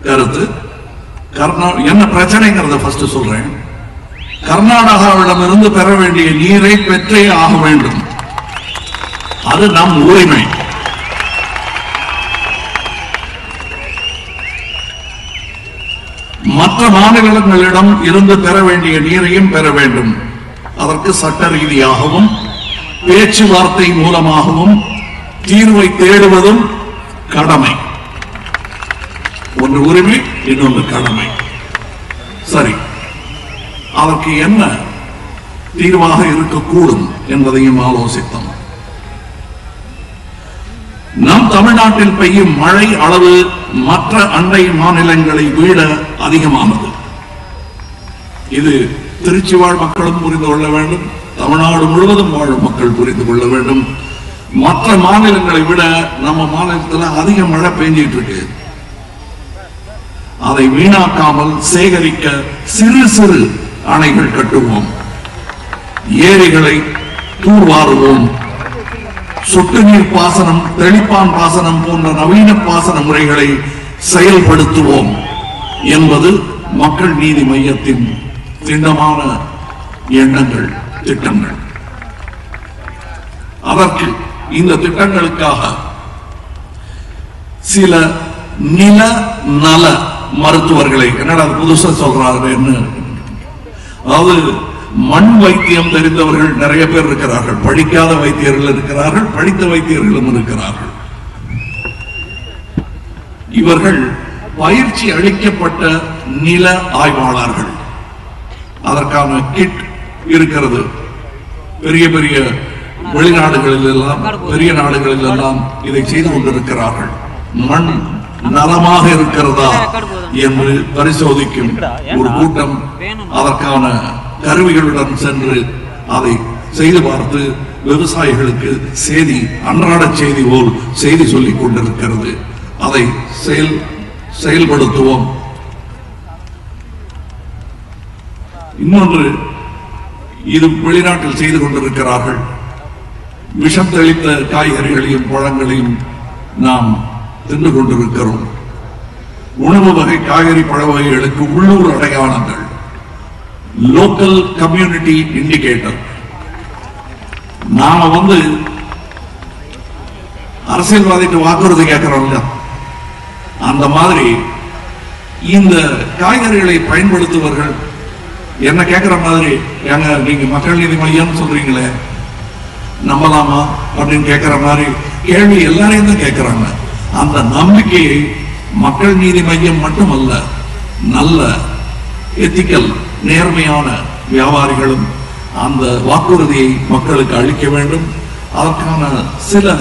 கருத்து என்ன பிரச்சனைங்கிறத ஃபர்ஸ்ட் சொல்றேன். கர்நாடகாவிடமிருந்து பெற வேண்டிய நீரை பெற்றே ஆக வேண்டும். அது நம் உரிமை. மற்ற மாநிலங்களிடம் இருந்து பெற வேண்டிய நீரையும் பெற வேண்டும். அதற்கு சட்ட ரீதியாகவும் பேச்சுவார்த்தை மூலமாகவும் தீர்வை தேடுவதும் கடமை. ஒன்று உரிமை, இன்னொன்று கடமை. சரி, அதற்கு என்ன தீர்வாக இருக்கக்கூடும் என்பதையும் ஆலோசித்தோம். நம் தமிழ்நாட்டில் பெய்யும் மழை அளவு மற்ற அண்டை மாநிலங்களை விட அதிகமானது. இது திருச்சி வாழ் மக்களும் புரிந்து கொள்ள வேண்டும், தமிழ்நாடு முழுவதும் வாழும் மக்கள் புரிந்து கொள்ள வேண்டும். மற்ற மாநிலங்களை விட நம்ம மாநிலத்தில் அதிக மழை பெஞ்சிட்டு இருக்கு. அதை வீணாக்காமல் சேகரிக்க சிறு சிறு அணைகள் கட்டுவோம், ஏரிகளை தூர்வாருவோம், சொட்டு நீர் பாசனம், தெளிப்பான் பாசனம் போன்ற நவீன பாசன முறைகளை செயல்படுத்துவோம் என்பது மக்கள் நீதி மையத்தின் திட்டமான எண்ணங்கள், திட்டங்கள். அதற்கு இந்த திட்டங்களுக்காக சில நில நல மருத்துவர்களை, என்னடா புதுசா சொல்றாருன்னு, அதாவது மண் வைத்தியம் தெரிந்தவர்கள் நிறைய பேர் இருக்கிறார்கள், படிக்காத வைத்தியர்கள் இருக்கிறார்கள், படித்த வைத்தியர்களும் இருக்கிறார்கள். இவர்கள் பயிற்சி அளிக்கப்பட்ட நில ஆய்வாளர்கள். அதற்கான கிட் இருக்கிறது. பெரிய பெரிய வெளிநாடுகளில் எல்லாம், பெரிய நாடுகளில் எல்லாம் இதை செய்து கொண்டிருக்கிறார்கள். மண் நலமாக இருக்கிறதா என்று பரிசோதிக்கும் ஒரு கூட்டம் அதற்கான கருவிகளுடன் சென்று அதை செய்து பார்த்து விவசாயிகளுக்கு செய்தி, அன்றாட செய்தி போல் செய்தி சொல்லிக் கொண்டிருக்கிறது. அதை செயல்படுத்துவோம். இன்னொன்று, இது வெளிநாட்டில் செய்து கொண்டிருக்கிறார்கள். விஷம் தெளித்த காய்கறிகளையும் பழங்களையும் நாம் தின்று கொண்டிருக்கிறோம். உணவு வகை காய்கறி பழ வகைகளுக்கு உள்ளூர் அடையாளங்கள், லோக்கல் கம்யூனிட்டி இண்டிகேட்டர். நாம அரசியல்வாதிக்கு வாக்குறுதி கேட்கிறோம், அந்த மாதிரி இந்த காய்கறிகளை பயன்படுத்துவர்கள் என்ன கேட்கிற மாதிரி, ஏங்க நீங்க மக்கள் நீதி மையம் சொல்றீங்களே, நம்பலாமா அப்படின்னு கேட்கிற மாதிரி கேள்வி எல்லாரையும் தான் கேட்கிறாங்க. அந்த நம்பிக்கையை மக்கள் நீதி மையம் மட்டுமல்ல, நல்ல எத்திக்கல் நேர்மையான வியாபாரிகளும் அந்த வாக்குறுதியை மக்களுக்கு அளிக்க வேண்டும். அதற்கான சில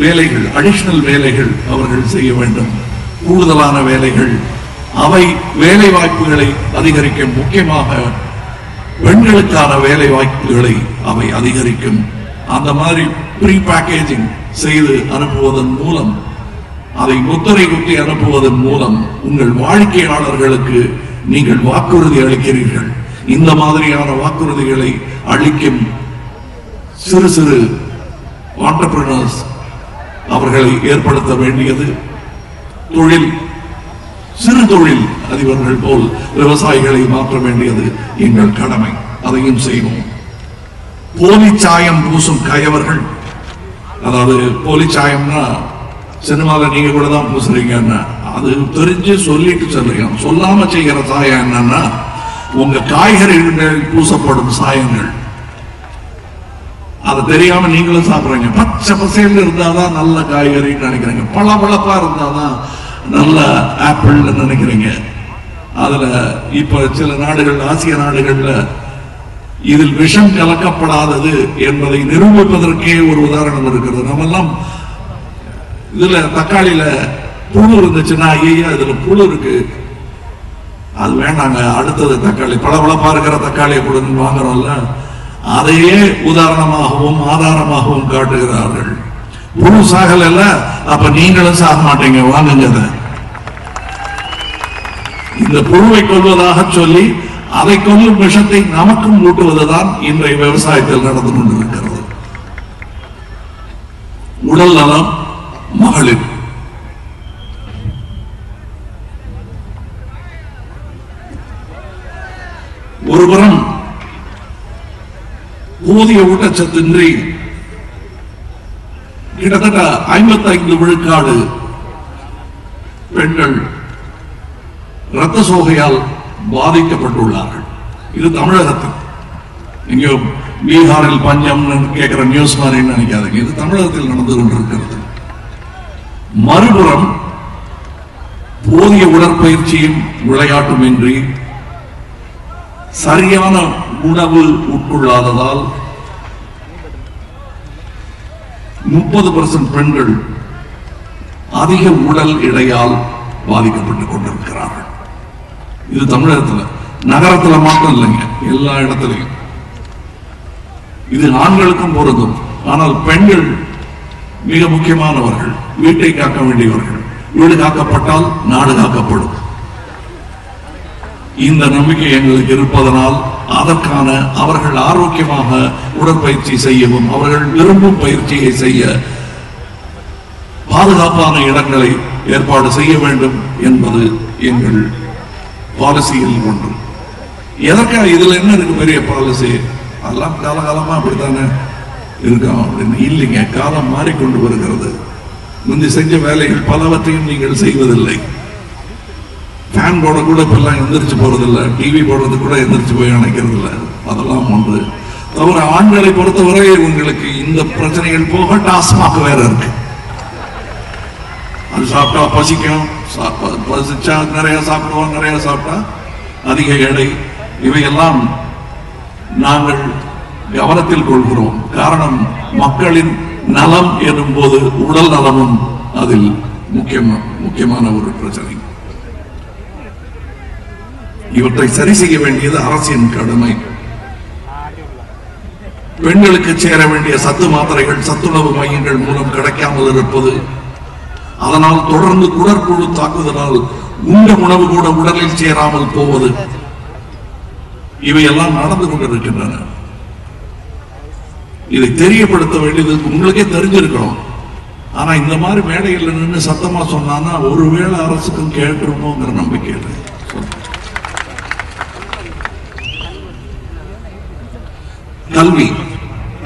வேலைகள், அடிஷனல் வேலைகள் அவர்கள் செய்ய வேண்டும், கூடுதலான வேலைகள். அவை வேலை வாய்ப்புகளை அதிகரிக்கும். முக்கியமாக பெண்களுக்கான வேலை வாய்ப்புகளை அவை அதிகரிக்கும். அந்த மாதிரி ப்ரீ பேக்கேஜிங் செய்து அனுப்புவதன் மூலம், அதை முத்திரை குத்தி அனுப்புவதன் மூலம் உங்கள் வாடிக்கையாளர்களுக்கு நீங்கள் வாக்குறுதி அளிக்கிறீர்கள். இந்த மாதிரியான வாக்குறுதிகளை அளிக்கும் சிறு சிறு ஆண்டர்பிரினர்ஸ் அவர்களை ஏற்படுத்த வேண்டியது. தொழில், சிறு தொழில் அதிபர்கள் போல் விவசாயிகளை மாற்ற வேண்டியது எங்கள் கடமை. அதையும் செய்வோம். போலி சாயம் பூசும் கயவர்கள், அதாவது போலி சாயம்னா சினிமாவில் நீங்க கூட தான் பூசுறீங்கன்னா, அது தெரிஞ்சு சொல்லிட்டு சொல்றீங்க. சொல்லாம செய்கிற சாயம் என்னன்னா, உங்க காய்கறிகள் பூசப்படும் சாயங்கள், அது தெரியாம நீங்களும் சாப்பிடுறீங்க. பச்சை பசையில் இருந்தாதான் நல்ல காய்கறின்னு நினைக்கிறீங்க, பளபளப்பா இருந்தாதான் நல்ல ஆப்பிள் நினைக்கிறீங்க. அதுல இப்ப சில நாடுகள், ஆசிய நாடுகள்ல இதில் விஷம் கலக்கப்படாதது என்பதை நிரூபிப்பதற்கே ஒரு உதாரணம் இருக்கிறது. நம்ம எல்லாம் இதுல தக்காளியில புழு இருந்துச்சுன்னா, ஐயா இதுல புழு இருக்கு, அது வேண்டாங்க, அடுத்தது தக்காளி, பளபளப்பா இருக்கிற தக்காளியை கொடுன்னு வாங்குறோம்ல, அதையே உதாரணமாகவும் ஆதாரமாகவும் காட்டுகிறார்கள். புழு சாகல, அப்ப நீங்களும் சாக மாட்டீங்க, வாங்குங்க. இந்த புழுவை கொள்வதாக சொல்லி அதை கொல்லும் விஷத்தை நமக்கும் ஊட்டுவதுதான் இன்றைய விவசாயத்தில் நடந்து கொண்டிருக்கிறது. உடல் நலம், மகளிர். ஒருபுறம் போதிய ஊட்டச்சத்தின்றி கிட்டத்தட்ட 55 விழுக்காடு பெண்கள் இரத்த சோகையால் பாதிக்கப்பட்டுள்ளார்கள். இது தமிழகத்தில். இங்கே பீகாரில் பஞ்சம் கேட்கிற நியூஸ் மாதிரி நினைக்காதீங்க, இது தமிழகத்தில் நடந்து கொண்டிருக்கிறது. மறுபுறம் போதிய உடற்பயிற்சியும் விளையாட்டும் இன்றி சரியான உணவு உட்கொள்ளாததால் 30% பெண்கள் அதிக உடல் எடையால் பாதிக்கப்பட்டுக் கொண்டிருக்கிறார்கள். இது தமிழகத்தில், நகரத்தில் மட்டும் இல்லைங்க, எல்லா இடத்திலையும். இது ஆண்களுக்கும் பொருந்தும். ஆனால் பெண்கள் மிக முக்கியமானவர்கள், வீட்டை காக்க வேண்டியவர்கள். வீடு காக்கப்பட்டால் நாடு காக்கப்படும். இந்த நம்பிக்கை எங்களுக்கு இருப்பதனால் அதற்கான அவர்கள் ஆரோக்கியமாக உடற்பயிற்சி செய்யவும், அவர்கள் விரும்பும் பயிற்சியை செய்ய பாதுகாப்பான இடங்களை ஏற்பாடு செய்ய வேண்டும் என்பது எங்கள் பாலிசியில் ஒன்று. எதற்காக இதுல என்ன இருக்கு பெரிய பாலிசி? அதெல்லாம் காலகாலமா அப்படித்தானே இருக்கோம் அப்படின்னு இல்லைங்க. காலம் மாறிக்கொண்டு வருகிறது. முந்தி செஞ்ச வேலைகள் பலவற்றையும் நீங்கள் செய்வதில்லை. ஃபேன் போட கூட இப்பெல்லாம் எந்திரிச்சு போறதில்லை, டிவி போடுறது கூட எந்திரிச்சு போய் அணைக்கிறது இல்லை. அதெல்லாம் ஒன்று. தவிர ஆண்களை பொறுத்தவரை உங்களுக்கு இந்த பிரச்சனைகள் போக டாஸ்மாக் வேற இருக்கு. அது சாப்பிட்டா பசிக்கும், பசிச்சா நிறைய சாப்பிடுவோம், நிறைய சாப்பிட்டா அதிக எடை. இவையெல்லாம் நாங்கள் கவனத்தில் கொள்கிறோம். காரணம், மக்களின் நலம் எனும் போது உடல் நலமும் அதில் முக்கியமான ஒரு பிரச்சனை. இவற்றை சரி செய்ய வேண்டியது அரசின் கடமை. பெண்களுக்கு சேர வேண்டிய சத்து மாத்திரைகள் சத்துணவு மையங்கள் மூலம் கிடைக்காமல் இருப்பது, அதனால் தொடர்ந்து குடற்புழு தாக்குதலால் உண்ட உணவு கூட உடலில் சேராமல் போவது, இவையெல்லாம் நடந்து கொண்டிருக்கின்றன. இதை தெரியப்படுத்த வேண்டியது உங்களுக்கே தெரிஞ்சிருக்கணும். ஆனா இந்த மாதிரி மேடையில் நின்று சத்தமா சொன்னா ஒருவேளை அரசுக்கும் கேட்டுருமோங்கிற நம்பிக்கை இல்லை. கல்வி,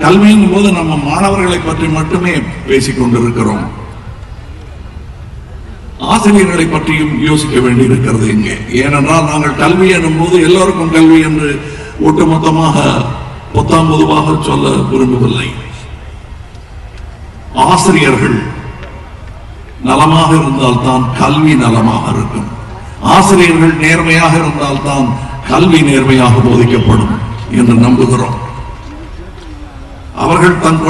கல்வியின் போது நம்ம மாணவர்களை பற்றி மட்டுமே பேசிக் கொண்டிருக்கிறோம். ஆசிரியர்களை பற்றியும் யோசிக்க வேண்டியிருக்கிறது இங்கே. ஏனென்றால் நாங்கள் கல்வி எனும் போது எல்லோருக்கும் கல்வி என்று ஒட்டுமொத்தமாக பொத்தாம் பொதுவாக சொல்ல விரும்பவில்லை. ஆசிரியர்கள் நலமாக இருந்தால்தான் கல்வி நலமாக இருக்கும். ஆசிரியர்கள் நேர்மையாக இருந்தால்தான் கல்வி நேர்மையாக போதிக்கப்படும் என்று நம்புகிறோம். அவர்கள் தன்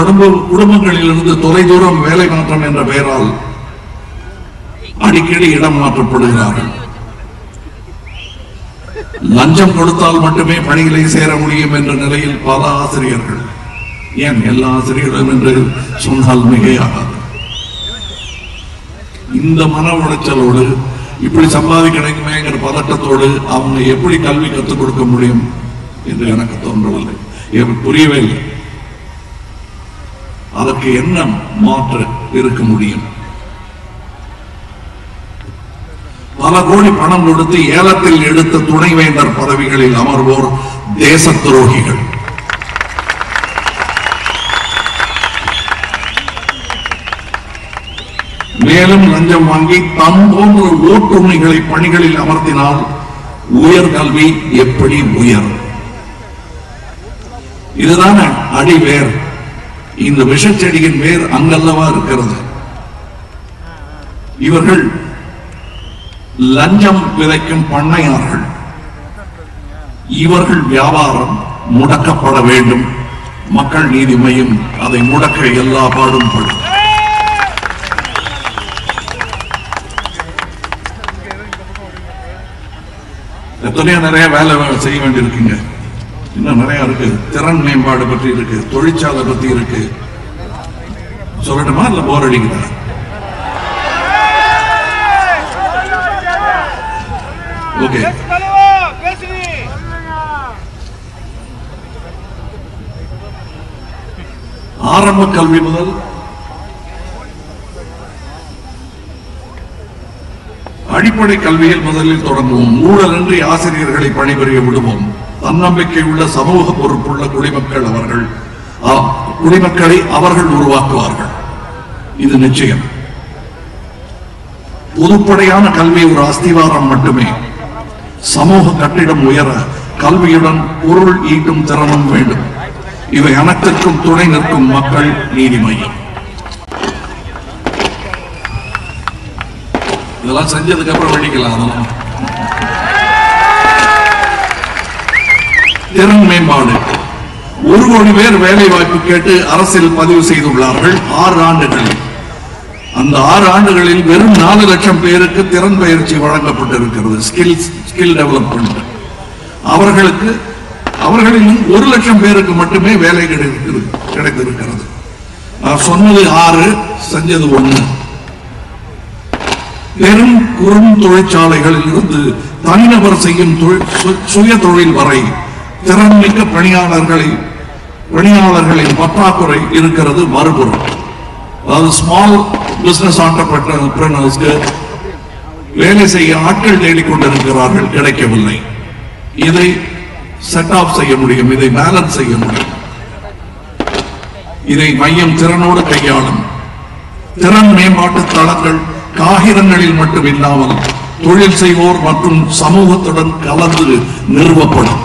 குடும்பங்களில் இருந்து தொலைதூரம் வேலை மாற்றம் என்ற பெயரால் அடிக்கடி இடம் மாற்றப்படுகிறார்கள். லஞ்சம் கொடுத்தால் மட்டுமே பணிகளை சேர முடியும் என்ற நிலையில் பல ஆசிரியர்கள், ஏன் எல்லா ஆசிரியர்களும் என்று சொன்னால் மிகையாகாது. இந்த மன உளைச்சலோடு இப்படி சம்பாதிக்கணுமேங்கிற பதட்டத்தோடு அவங்க எப்படி கல்வி கற்றுக் கொடுக்க முடியும் என்று எனக்கு தோன்றவில்லை, எனக்கு புரியவே இல்லை. அதற்கு என்ன மாற்று இருக்க முடியும்? பல கோடி பணம் கொடுத்து ஏலத்தில் எடுத்த துணைவேந்தர் பதவிகளில் அமர்வோர் தேச துரோகிகள். மேலும் லஞ்சம் வாங்கி தம் போன்ற ஓட்டுமைகளை பணிகளில் அமர்த்தினால் உயர்கல்வி எப்படி உயர்? இதுதான அடிவேர். இந்த விஷச்செடியின் வேர் அங்கல்லவா இருக்கிறது. இவர்கள் லஞ்சம் விதைக்கும் பண்ணையார்கள். இவர்கள் வியாபாரம் முடக்கப்பட வேண்டும். மக்கள் நீதி மையம் அதை முடக்க எல்லா பாடும் படும். எத்தனையோ நிறைய வேலை செய்ய வேண்டியிருக்குங்க. இன்னும் நிறைய இருக்கு. திறன் மேம்பாடு பற்றி இருக்கு, தொழிற்சாலை பற்றி இருக்கு, சொல்லட்டுமா இல்ல போர் அடிக்குதா? ஓகே, ஆரம்ப கல்வி முதல் அடிப்படை கல்வியில் முதலில் தொடங்குவோம். ஊழலின்றி ஆசிரியர்களை பணிபுரிய விடுவோம். தன்னம்பிக்கை உள்ள சமூக பொறுப்புள்ள குடிமக்களை அவர்கள் உருவாக்குவார்கள். இது நிச்சயம். பொதுப்படையான கல்வி ஒரு அஸ்திவாரம் மட்டுமே. சமூக கட்டிடம் உயர கல்வியுடன் பொருள் ஈட்டும் திறனும் வேண்டும். இவை அனைத்திற்கும் துணை நிற்கும் மக்கள் நீதி மையம். இதெல்லாம் செஞ்சதுக்கு அப்புறம் வெடிக்கலாம். அதெல்லாம் திறன் மேம்பாடு. 1 கோடி பேர் வேலை வாய்ப்பு கேட்டு அரசில் பதிவு செய்துள்ளார்கள் 6 ஆண்டுகளில். அந்த 6 ஆண்டுகளில் வெறும் 4 லட்சம் பேருக்கு திறன் பயிற்சி வழங்கப்பட்டிருக்கிறது. Skill development. அவர்களிலும் 1 லட்சம் பேருக்கு மட்டுமே வேலை கிடைத்திருக்கிறது. நான் சொன்னது 6, செஞ்சது 1. பெரும் குறும் தொழிற்சாலைகளில் இருந்து தனிநபர் செய்யும் சுய தொழில் வரை திறன்மிக்க பணியாளர்களின் பற்றாக்குறை இருக்கிறது. மறுபுறம், அதாவது ஸ்மால் பிசினஸ் ஆண்டர்பிரினர்ஸ்க்கு வேலை செய்ய ஆட்கள் தேடிக்கொண்டிருக்கிறார்கள், கிடைக்கவில்லை. இதை செட் ஆஃப் செய்ய முடியும், இதை பேலன்ஸ் செய்ய முடியும். இதை மையம் திறனோடு கையாளும். திறன் மேம்பாட்டு தளங்கள் காகிதங்களில் மட்டும் இல்லாமல் தொழில் செய்வோர் மற்றும் சமூகத்துடன் கலந்து நிறுவப்படும்.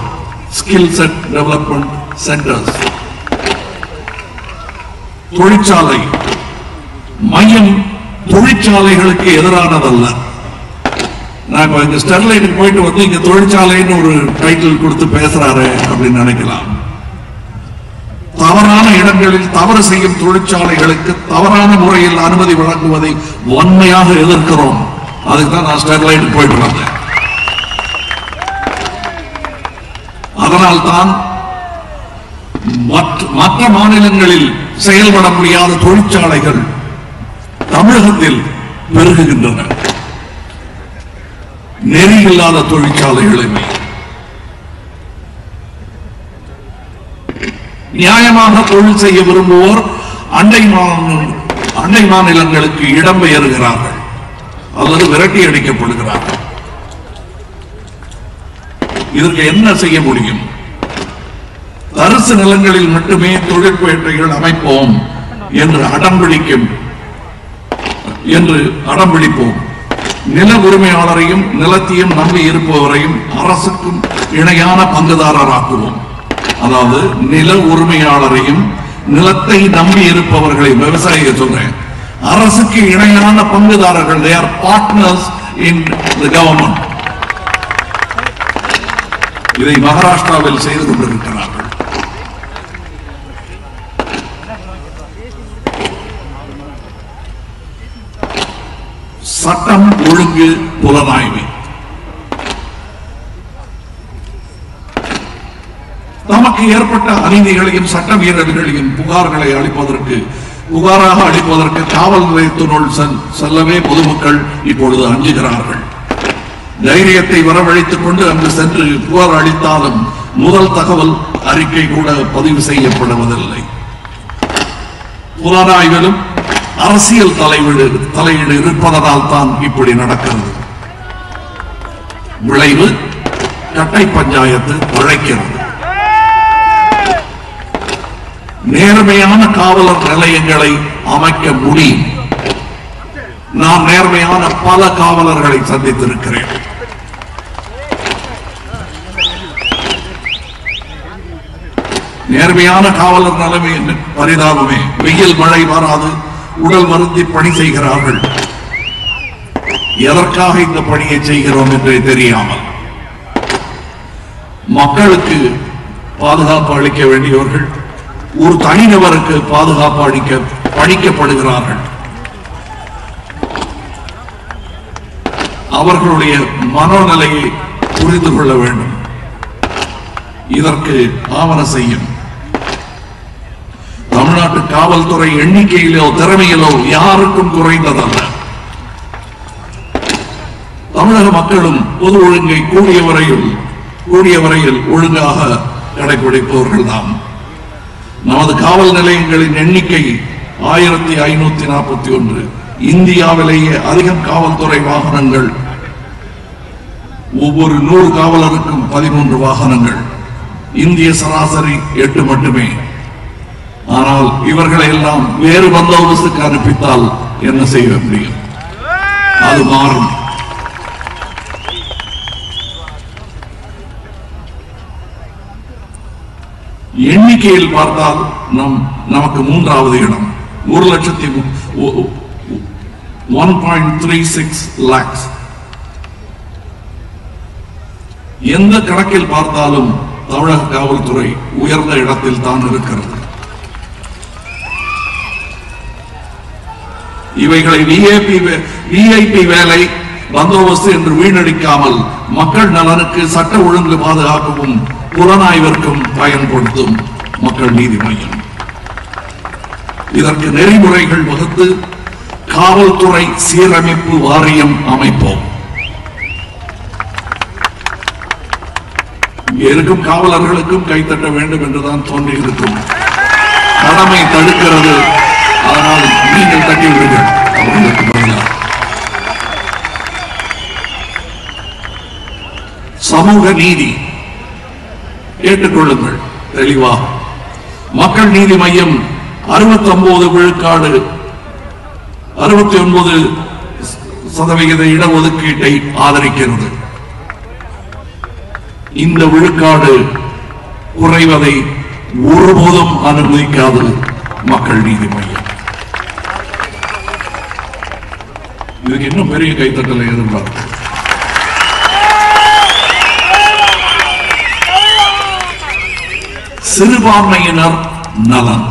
Skill set development centres. தொழிற்சாலை மையம் தொழிற்சாலைகளுக்கு எதிரானதல்ல. நான் இங்க ஸ்டெர்லைட்டுக்கு போயிட்டு வந்து இங்க தொழிற்சாலைன்னு ஒரு டைட்டில் கொடுத்து பேசுறாரு அப்படின்னு நினைக்கலாம். தவறான இடங்களில் தவறு செய்யும் தொழிற்சாலைகளுக்கு தவறான முறையில் அனுமதி வழங்குவதை வன்மையாக எதிர்க்கிறோம். அதுக்குதான் நான் ஸ்டெர்லைட்டுக்கு போயிட்டு வந்தேன். அதனால்தான் மற்ற மாநிலங்களில் செயல்பட முடியாத தொழிற்சாலைகள் தமிழகத்தில் பெருகுகின்றன. நெறியில்லாத தொழிற்சாலைகளுமே. நியாயமாக தொழில் செய்ய விரும்புவோர் அண்டை மாநிலங்களுக்கு இடம்பெயர்கிறார்கள் அல்லது விரட்டி அடிக்கப்படுகிறார்கள். இதற்கு என்ன செய்ய முடியும்? தரிசு நிலங்களில் மட்டுமே தொழிற்பேட்டைகள் அமைப்போம் என்று அடம்பிடிப்போம். நில உரிமையாளரையும் நிலத்தையும் நம்பி இருப்பவரையும் அரசுக்கும் இணையான பங்குதாரராக்குவோம். அதாவது நில உரிமையாளரையும் நிலத்தை நம்பி இருப்பவர்களையும், விவசாயிக சொல்றேன், அரசுக்கு இணையான பங்குதாரர்கள். they are partners in the government. இதை மகாராஷ்டிராவில் செய்து கொண்டிருக்கிறார்கள். சட்டம் ஒழுங்கு புலனாய்வு. நமக்கு ஏற்பட்ட அநீதிகளையும் சட்ட மீறல்களையும் புகாராக அளிப்பதற்கு காவல் நிலையத்தினுள் செல்லவே பொதுமக்கள் இப்பொழுது அஞ்சுகிறார்கள். தைரியத்தை வரவழைத்துக் கொண்டு அங்கு சென்று புகார் அளித்தாலும் முதல் தகவல் அறிக்கை கூட பதிவு செய்யப்படுவதில்லை. புலனாய்விலும் அரசியல் தலையீடு இருப்பதனால் தான் இப்படி நடக்கிறது. விளைவு கட்டை பஞ்சாயத்து உழைக்கிறது. நேர்மையான காவலர் நிலையங்களை அமைக்க முடியும். நான் நேர்மையான பல காவலர்களை சந்தித்திருக்கிறேன். நேர்மையான காவலர் நிலைமை பரிதாபமே. வெயில் மழை வராது, உடல் வருந்தி பணி செய்கிறார்கள். எதற்காக இந்த பணியை செய்கிறோம் என்றே தெரியாமல் மக்களுக்கு பாதுகாப்பு அளிக்க வேண்டியவர்கள் ஒரு தனிநபருக்கு பாதுகாப்பு அளிக்க பணிக்கப்படுகிறார்கள். அவர்களுடைய மனோநிலையை புரிந்து கொள்ள வேண்டும். இதற்கு ஆவண செய்யும். தமிழ்நாட்டு காவல்துறை எண்ணிக்கையிலோ திறமையிலோ யாருக்கும் குறைந்ததல்ல. தமிழக மக்களும் பொது ஒழுங்கை கூடிய வரையில் ஒழுங்காக கடைபிடிப்பவர்கள் தான். நமது காவல் நிலையங்களின் எண்ணிக்கை 1541. இந்தியாவிலேயே அதிகம் காவல்துறை வாகனங்கள். ஒவ்வொரு 100 காவலருக்கும் 13 வாகனங்கள். இந்திய சராசரி 8 மட்டுமே. ஆனால் இவர்களை எல்லாம் வேறு பந்தோபஸ்துக்கு அனுப்பித்தால் என்ன செய்ய முடியும்? அது மாறும். எண்ணிக்கையில் பார்த்தால் நமக்கு 3வது இடம். 1,36 lakhs. எந்த கணக்கில் பார்த்தாலும் தமிழக காவல்துறை உயர்ந்த இடத்தில் தான் இருக்கிறது. இவைகளை விஐபி வேலை பந்தோபஸ்து என்று வீணடிக்காமல் மக்கள் நலனுக்கு சட்ட ஒழுங்கு பாதுகாக்கவும் புலனாய்விற்கும் பயன்படுத்தும் மக்கள் நீதி மையம். இதற்கு நெறிமுறைகள் வகுத்து காவல்துறை சீரமைப்பு வாரியம் அமைப்போம். இருக்கும் காவலர்களுக்கும் கைத்தட்ட வேண்டும் என்றுதான் தோன்றியிருக்கும். கடமை தடுக்கிறது, அதனால் நீங்கள் தட்டிவிடுங்கள் அவர்களுக்கு பதிலாக. சமூக நீதி கேட்டுக்கொள்ளுங்கள் தெளிவாக. மக்கள் நீதி மையம் 69 விழுக்காடு 69% இடஒதுக்கீட்டை ஆதரிக்கிறது. இந்த விழுக்காடு குறைவதை ஒருபோதும் அனுமதிக்காது மக்கள் நீதி மையம். இதுக்கு இன்னும் பெரிய கைத்தட்டலை எதிர்பார்க்கிறேன். சிறுபான்மையினர் நலன்.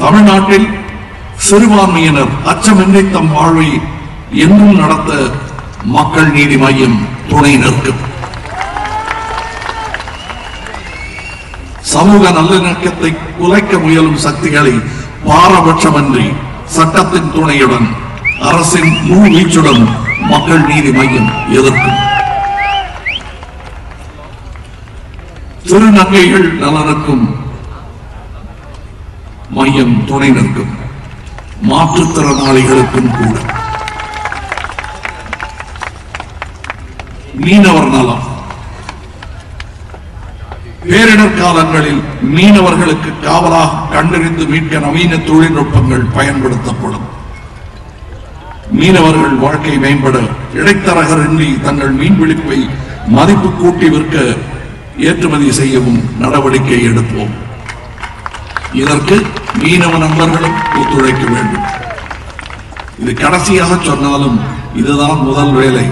தமிழ்நாட்டில் சிறுபான்மையினர் அச்சமின்றி தம் வாழ்வை என்றும் நடத்த மக்கள் நீதி மையம் துணை நிற்கும். சமூக நல்லிணக்கத்தை குலைக்க முயலும் சக்திகளை பாரபட்சமின்றி சட்டத்தின் துணையுடன் அரசின் முழு வீச்சுடன் மக்கள் நீதி மையம் எதிர்க்கும். திருநங்கைகள் நலனுக்கும் மையம் துணை நிற்கும். மாற்றுத்திறனாளிகளுக்கும் கூட. மீனவர் நலம். பேரிடர் காலங்களில் மீனவர்களுக்கு காவலாக கண்டறிந்து மீட்க நவீன தொழில்நுட்பங்கள் பயன்படுத்தப்படும். மீனவர்கள் வாழ்க்கை மேம்பட இடைத்தரகரின்றி தங்கள் மீன்பிடிப்பை மதிப்பு கூட்டி விற்க ஏற்றுமதி செய்யவும் நடவடிக்கை எடுப்போம். இதற்கு மீனவ நண்பர்களும் ஒத்துழைக்க வேண்டும். இது கடைசியாக சொன்னாலும் இதுதான் முதல் வேலை.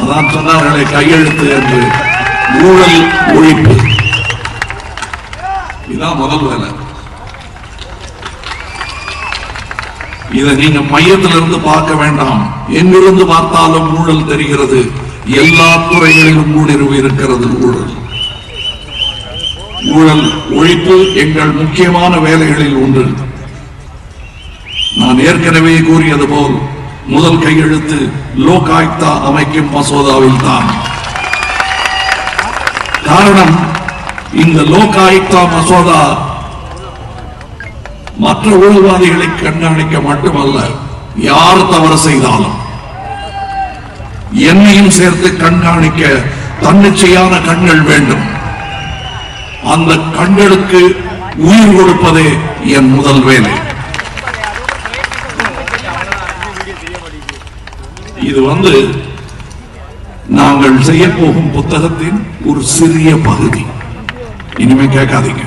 அதான் சொன்னார்களே கையெழுத்து என்று. ஊழல் ஒழிப்பு இதான் முதல் வேலை. இதை நீங்க மையத்திலிருந்து பார்க்க வேண்டாம். எங்கிருந்து பார்த்தாலும் ஊழல் தெரிகிறது. எல்லா துறைகளிலும் ஊடுருவி இருக்கிறது ஊழல். ஊழல் ஒழிப்பு எங்கள் முக்கியமான வேலைகளில் ஒன்று. நான் ஏற்கனவே கூறியது போல் முதல் கையெழுத்து லோக் ஆயுக்தா அமைக்கும் மசோதாவில் தான். காரணம், இந்த லோக் ஆயுக்தா மசோதா மற்ற ஊழல்வாதிகளை கண்காணிக்க மட்டுமல்ல, யார் தவறு செய்தாலும் என்னையும் சேர்த்து கண்காணிக்க தன்னிச்சையான கண்கள் வேண்டும். அந்த கண்களுக்கு உயிர் கொடுப்பதே என் முதல் வேலை. இது நாங்கள் செய்ய போகும் புத்தகத்தின் ஒரு சிறிய பகுதி. இனிமே கேட்காதீங்க.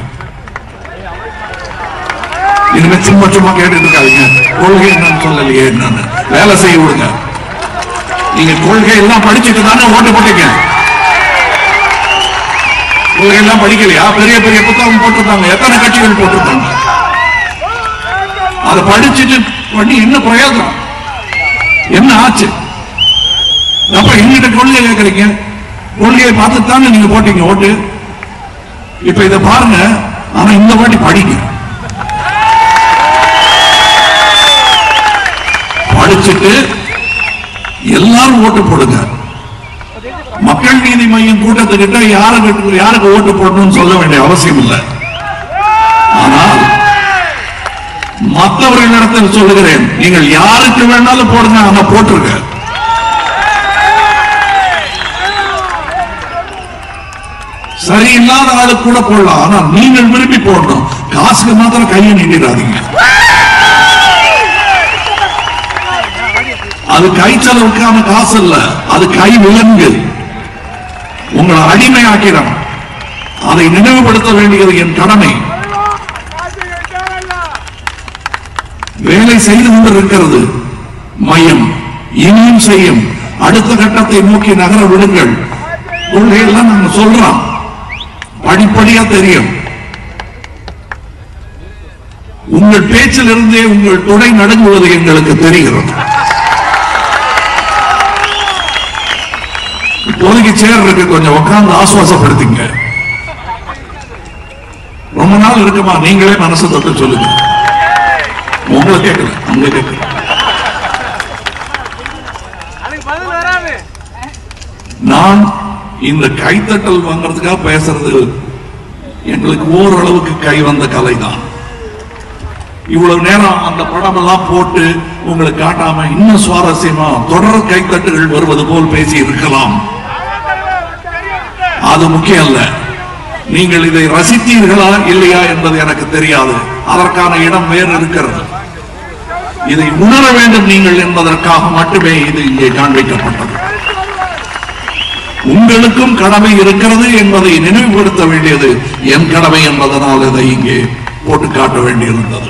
இனிமே சும்மா சும்மா கேட்டு இருக்காதீங்க. கொள்கை என்னன்னு சொல்லலையே என்னன்னு வேலை செய்ய விடுங்க. நீங்க கொள்கை எல்லாம் படிச்சுட்டு தானே ஓட்டு போட்டீங்க. கொள்கை எல்லாம் படிக்கலையா? பெரிய பெரிய புத்தகம் போட்டிருக்காங்க. எத்தனை கட்சிகள் போட்டிருக்காங்க. அதை படிச்சுட்டு பண்ணி என்ன பிரயோஜனம்? என்ன ஆச்சு? அப்ப எங்கிட்ட கொள்கை கேட்கறீங்க. கொள்கையை பார்த்துத்தானே நீங்க போட்டீங்க ஓட்டு. இப்ப இதை பாருங்க. ஆனா இந்த வாட்டி படிங்க, படிச்சுட்டு எல்லாரும் ஓட்டு போடுங்க. மக்கள் நீதி மையம் கூட்டத்துக்கிட்ட யாருக்கு ஓட்டு போடணும்னு சொல்ல வேண்டிய அவசியம் இல்லை. ஆனால் மற்றவர்களிடத்தில் சொல்லுகிறேன், நீங்கள் யாருக்கு வேணாலும் போடுங்க, ஆனா போட்டுருங்க. சரியில்லாத ஆளு கூட போடலாம், ஆனா நீங்கள் விரும்பி போடணும். காசுக்கு மாத்திரம் கையை நீட்டிடாதீங்க. அது கை செலவுக்கான காசு இல்ல, அது கை விலங்கு. உங்களை அடிமையாக்கிறான். அதை நினைவுபடுத்த வேண்டியது என் கடமை. வேலை செய்து கொண்டிருக்கிறது மையம், இனியும் செய்யும். அடுத்த கட்டத்தை நோக்கி நகர விடுங்கள். கொள்கையெல்லாம் நாங்க சொல்றோம், படிப்படியா தெரியும். உங்கள் பேச்சில் இருந்தே உங்கள் தொடை நடுங்குவது எங்களுக்கு தெரிகிறது. இப்போதைக்கு சேர் இருக்கு, கொஞ்சம் உட்கார்ந்து ஆசுவாசப்படுத்திங்க. ரொம்ப நாள் இருக்குமா, நீங்களே மனசு தொட்டு சொல்லுங்க. உங்களை கேட்கல, உங்களை கேட்கல. நான் இந்த கைத்தட்டல் வாங்கறதுக்காக பேசுறது எங்களுக்கு ஓரளவுக்கு கை வந்த கலைதான். இவ்வளவு நேரம் அந்த படம் எல்லாம் போட்டு உங்களுக்கு காட்டாம இன்னும் சுவாரஸ்யமா தொடர் கைத்தட்டுகள் வருவது போல் பேசி இருக்கலாம். அது முக்கியம் அல்ல. நீங்கள் இதை ரசித்தீர்களா இல்லையா என்பது எனக்கு தெரியாது. அதற்கான இடம் வேறு இருக்கிறது. இதை உணர வேண்டும் நீங்கள் என்பதற்காக மட்டுமே இது இங்கே காண்பிக்கப்பட்டது. உங்களுக்கும் கடமை இருக்கிறது என்பதை நினைவுபடுத்த வேண்டியது என் கடமை என்பதனால் இதை இங்கே போட்டு காட்ட வேண்டியிருந்தது.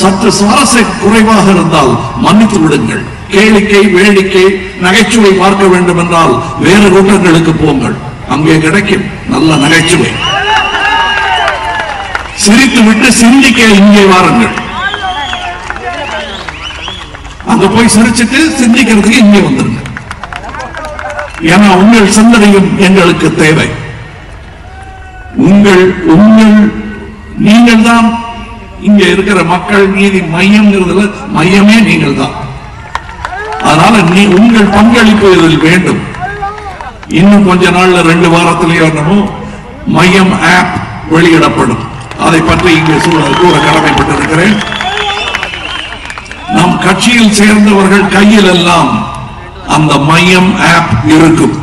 சற்று சுவாரஸ்ய குறைவாக இருந்தால் மன்னித்து விடுங்கள். கேளிக்கை, வேடிக்கை, நகைச்சுவை பார்க்க வேண்டும் என்றால் வேறு கூட்டங்களுக்கு போங்கள், அங்கே கிடைக்கும் நல்ல நகைச்சுவை. சிரித்து விட்டு சிந்திக்க இங்கே வாருங்கள். அங்க போய் சிரிச்சுட்டு சிந்திக்கிறதுக்கு இங்கே வந்துருங்க. ஏன்னா உங்கள் சிந்தனையும் எங்களுக்கு தேவை. நீங்கள் தான் இங்க இருக்கிற மக்கள் நீதி மையம்ங்கிறதுல மையமே நீங்கள் தான். அதனால உங்கள் பங்களிப்பு இதில் வேண்டும். இன்னும் கொஞ்ச நாள்ல 2 வாரத்திலேயே என்னமோ மையம் ஆப் வெளியிடப்படும். அதை பற்றி இங்கே கூற கடமைப்பட்டிருக்கிறேன். நம் கட்சியில் சேர்ந்தவர்கள் கையில் எல்லாம் அந்த மையம் ஆப் இருக்கும்.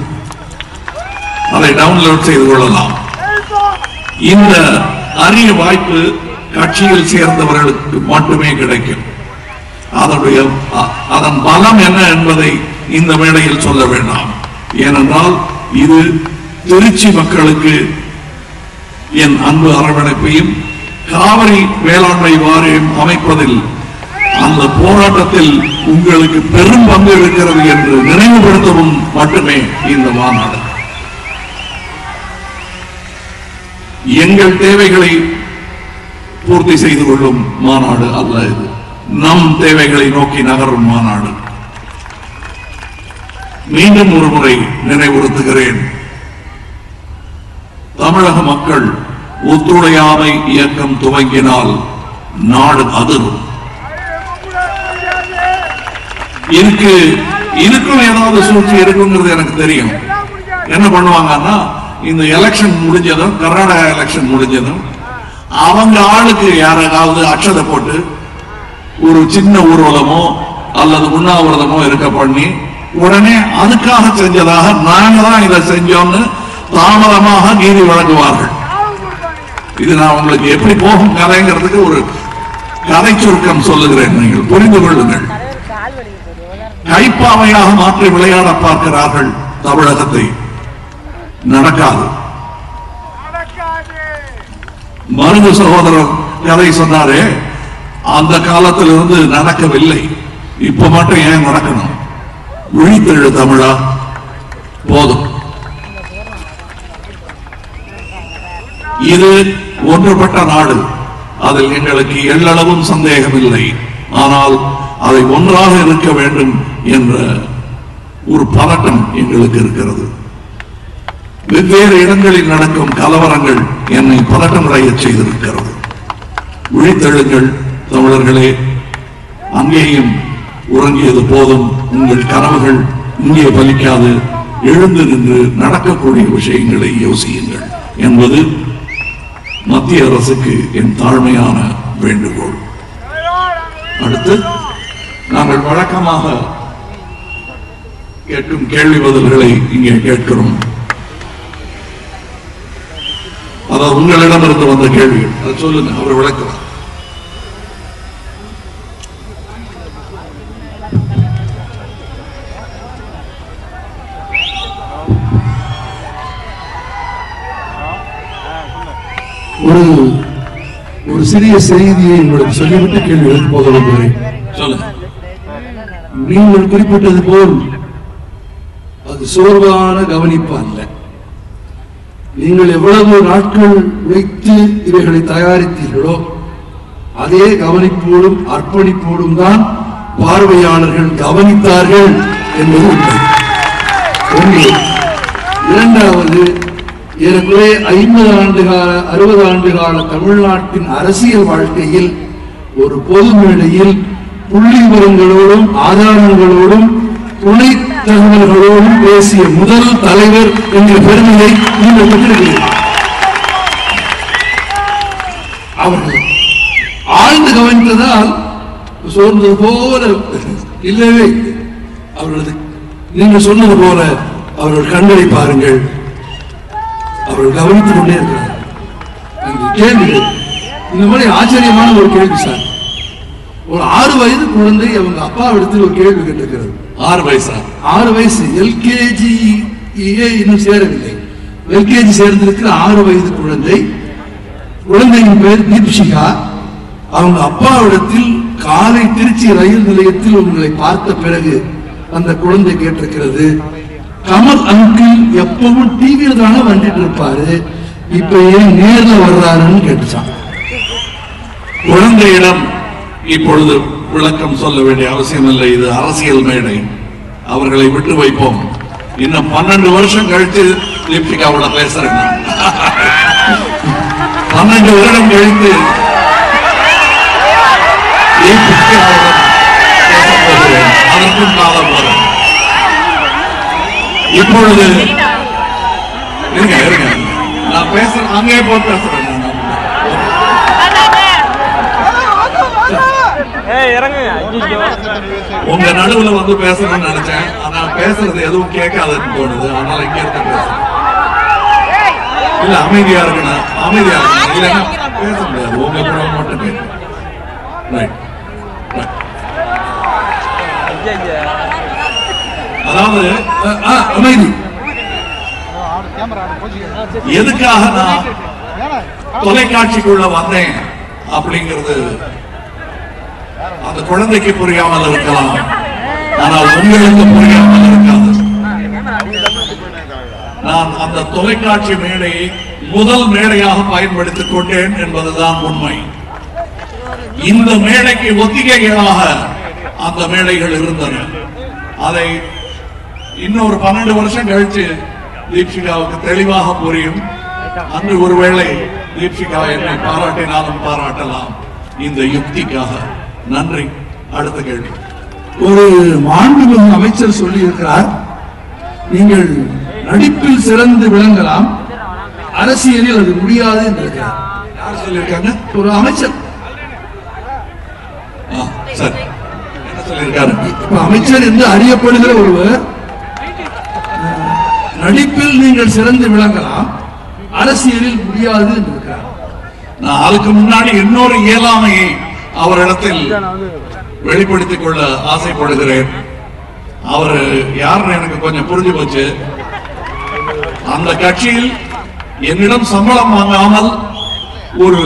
அதை டவுன்லோட் செய்து கொள்ளலாம். இந்த அரிய வாய்ப்பு கட்சியில் சேர்ந்தவர்களுக்கு மட்டுமே கிடைக்கும். அதன் பலம் என்ன என்பதை இந்த வேளையில் சொல்ல வேண்டாம். ஏனென்றால் இது திருச்சி மக்களுக்கு என் அன்பு அரவணைப்பையும் காவிரி வேளாண்மை வாரியம் அமைப்பதில் அந்த போராட்டத்தில் உங்களுக்கு பெரும் பங்கு இருக்கிறது என்று நினைவுபடுத்தவும் மட்டுமே இந்த மாநாடு. எங்கள் தேவைகளை பூர்த்தி செய்து கொள்ளும் மாநாடு அல்ல இது. நம் தேவைகளை நோக்கி நகரும் மாநாடு. மீண்டும் ஒரு முறை நினைவுறுத்துகிறேன், தமிழக மக்கள் ஒத்துழையாமை இயக்கம் துவங்கினால் நாடு அதிரும். இதுக்கும் ஏதாவது சூழ்ச்சி இருக்குங்கிறது எனக்கு தெரியும். என்ன பண்ணுவாங்கன்னா, இந்த எலெக்ஷன் முடிஞ்சதும், கர்நாடகா எலெக்ஷன் முடிஞ்சதும் அவங்க ஆளுக்கு யாராவது அக்ஷதை போட்டு ஒரு சின்ன ஊர்வலமோ அல்லது உண்ணாவிரதமோ இருக்க பண்ணி உடனே அதுக்காக செஞ்சதாக நாங்க தான் இதை செஞ்சோம்னு தாமதமாக நீதி வழங்குவார்கள். இது நான் உங்களுக்கு எப்படி போகும் கதைங்கிறதுக்கு ஒரு கதை சுருக்கம் சொல்லுகிறேன், நீங்கள் புரிந்து கொள்ளுங்கள். கைப்பாவையாக மாற்றி விளையாட பார்க்கிறார்கள் தமிழகத்தை. நடக்காது. மருது சகோதரர் கதை சொன்னாரே, அந்த காலத்திலிருந்து நடக்கவில்லை. இப்ப மட்டும் ஏன் நடக்கணும்? விழித்தெழு தமிழா, போதும். இது ஒன்றுபட்ட நாடு, அதில் எங்களுக்கு எள்ளளவும் சந்தேகம் இல்லை. ஆனால் அதை ஒன்றாக இருக்க வேண்டும் என்ற ஒரு பதட்டம் எங்களுக்கு இருக்கிறது. வெவ்வேறு இடங்களில் நடக்கும் கலவரங்கள் என்னை பதட்டமடைய செய்திருக்கிறது. விழித்தெழுங்கள் தமிழர்களே, அங்கேயும் உறங்கியது போதும், உங்கள் கனவுகள் இங்கே பலிக்காது, எழுந்து நின்று நடக்கக்கூடிய விஷயங்களை யோசியுங்கள் என்பது மத்திய அரசுக்கு என் தாழ்மையான வேண்டுகோள். அடுத்து நாங்கள் வழக்கமாக கேட்கும் கேள்வி பதில்களை இங்கே கேட்கிறோம். அதாவது உங்களிடமிருந்து வந்த கேள்விகள், அதை சொல்லுங்க, அவர் விளக்குவார். ஒரு சிறிய செய்தியை உங்களுக்கு சொல்லிவிட்டு கேள்வி போகிறேன். சொல்லுங்க. நீங்கள் குறிப்பிட்டது போல் அது சோர்வான கவனிப்பு அல்ல. நீங்கள் எவ்வளவு நாட்கள் வைத்து இவைகளை தயாரித்தீர்களோ அதே கவனிப்போடும் அர்ப்பணிப்போடும் தான் பார்வையாளர்கள் கவனித்தார்கள் என்பது உண்மை. ஒன்று. இரண்டாவது, ஏறக்குறைய 50 ஆண்டுகால 60 ஆண்டுகால தமிழ்நாட்டின் அரசியல் வாழ்க்கையில் ஒரு பொது மேடையில் புள்ளி விவரங்களோடும் ஆதாரங்களோடும் துணை தகவல்களோடும் பேசிய முதல் தலைவர் என்ற பெருமையை நீங்கள் பெற்றிருக்கிறீர்கள். அவர்கள் ஆழ்ந்து கவனித்ததால் சோர்ந்தது போல இல்லவே. அவர்களது நீங்கள் சொன்னது போல அவர்கள் கண்களை பாருங்கள், அவர்கள் கவனித்துக் கொண்டே இருக்கிறார்கள். கேள்விகள் இந்த மாதிரி ஆச்சரியமான ஒரு கேள்வி சார். ஒரு 6 வயது குழந்தை அவங்க அப்பாவிடத்தில் ஒரு கேள்வி கேட்டிருக்கிறது. 6 வயசா? 6 வயசு. எல்கேஜி இன்னும் சேரவில்லை. எல்கேஜி சேர்ந்திருக்கிற 6 வயது குழந்தை. குழந்தையின் பெயர் தீப்ஷிகா. அவங்க அப்பாவிடத்தில் காலை திருச்சி ரயில் நிலையத்தில் உங்களை பார்த்த பிறகு அந்த குழந்தை கேட்டிருக்கிறது, கமல் அங்கிள் எப்பவும் டிவியில தானே வந்துட்டு இருப்பாரு, இப்ப ஏன் நேர்ல வர்றாருன்னு கேட்டுச்சான். குழந்தையிடம் இப்பொழுது விளக்கம் சொல்ல வேண்டிய அவசியம் இல்லை. இது அரசியல் மேடை, அவர்களை விட்டு வைப்போம். இன்னும் 12 வருஷம் கழித்து தீபிகாவோட பேசுறேன். 12 வருடம் கழித்து அதற்கும் காலம் வரும். இப்பொழுது இருங்க இருங்க, நான் பேசுறேன், அங்கே போய் பேசுறேன். உங்க நடுவுல வந்து பேசணும்னு நினைச்சேன், ஆனா பேசுறது எதுவும் கேட்காதுன்னு தோணுது, அதனால இங்க இருக்க பேசுறேன். இல்ல அமைதியா இருக்கணும், அமைதியா இருக்கணும், இல்லைன்னா பேச முடியாது. உங்க கூட மட்டும் கேட்கும். அதாவது அமைதி. எதுக்காக நான் தொலைக்காட்சிக்குள்ள வந்தேன் அப்படிங்கிறது அந்த குழந்தைக்கு புரியாமல் இருக்கலாம், ஆனால் உங்களுக்கு புரியாமல் இருக்காது. நான் அந்த தொலைக்காட்சி மேடையை முதல் மேடையாக பயன்படுத்திக் கொண்டேன் என்பதுதான் உண்மை. இந்த மேடைக்கு ஒத்திகைகளாக அந்த மேடைகள் இருந்தன. அதை இன்னொரு 12 வருஷம் கழிச்சு தீபிகாவுக்கு தெளிவாக புரியும். அன்று ஒருவேளை தீபிகா என்னை பாராட்டினாலும் பாராட்டலாம் இந்த யுக்திக்காக. நன்றி. அடுத்த கேள்வி. ஒரு மாண்புமிகு அமைச்சர் சொல்லி இருக்கிறார், நீங்கள் நடிப்பில் சிறந்து விளங்கலாம், அரசியலில் அது முடியாது என்று. யார் சொல்லியிருக்காங்க? ஒரு அமைச்சர். சரி, என்ன சொல்லியிருக்காரு? அமைச்சர் என்று அறியப்படுகிற ஒருவர் நடிப்பில் நீங்கள் சிறந்து விளங்கலாம், அரசியலில் முடியாது என்று இருக்கிறார். நான் அதுக்கு முன்னாடி இன்னொரு இயலாமையை அவரிடத்தில் வெளிப்படுத்திக் கொள்ள ஆசைப்படுகிறேன். அவர் யாருன்னு எனக்கு கொஞ்சம் புரிஞ்சு போச்சு. அந்த கட்சியில் என்னிடம் சம்பளம் வாங்காமல் ஒரு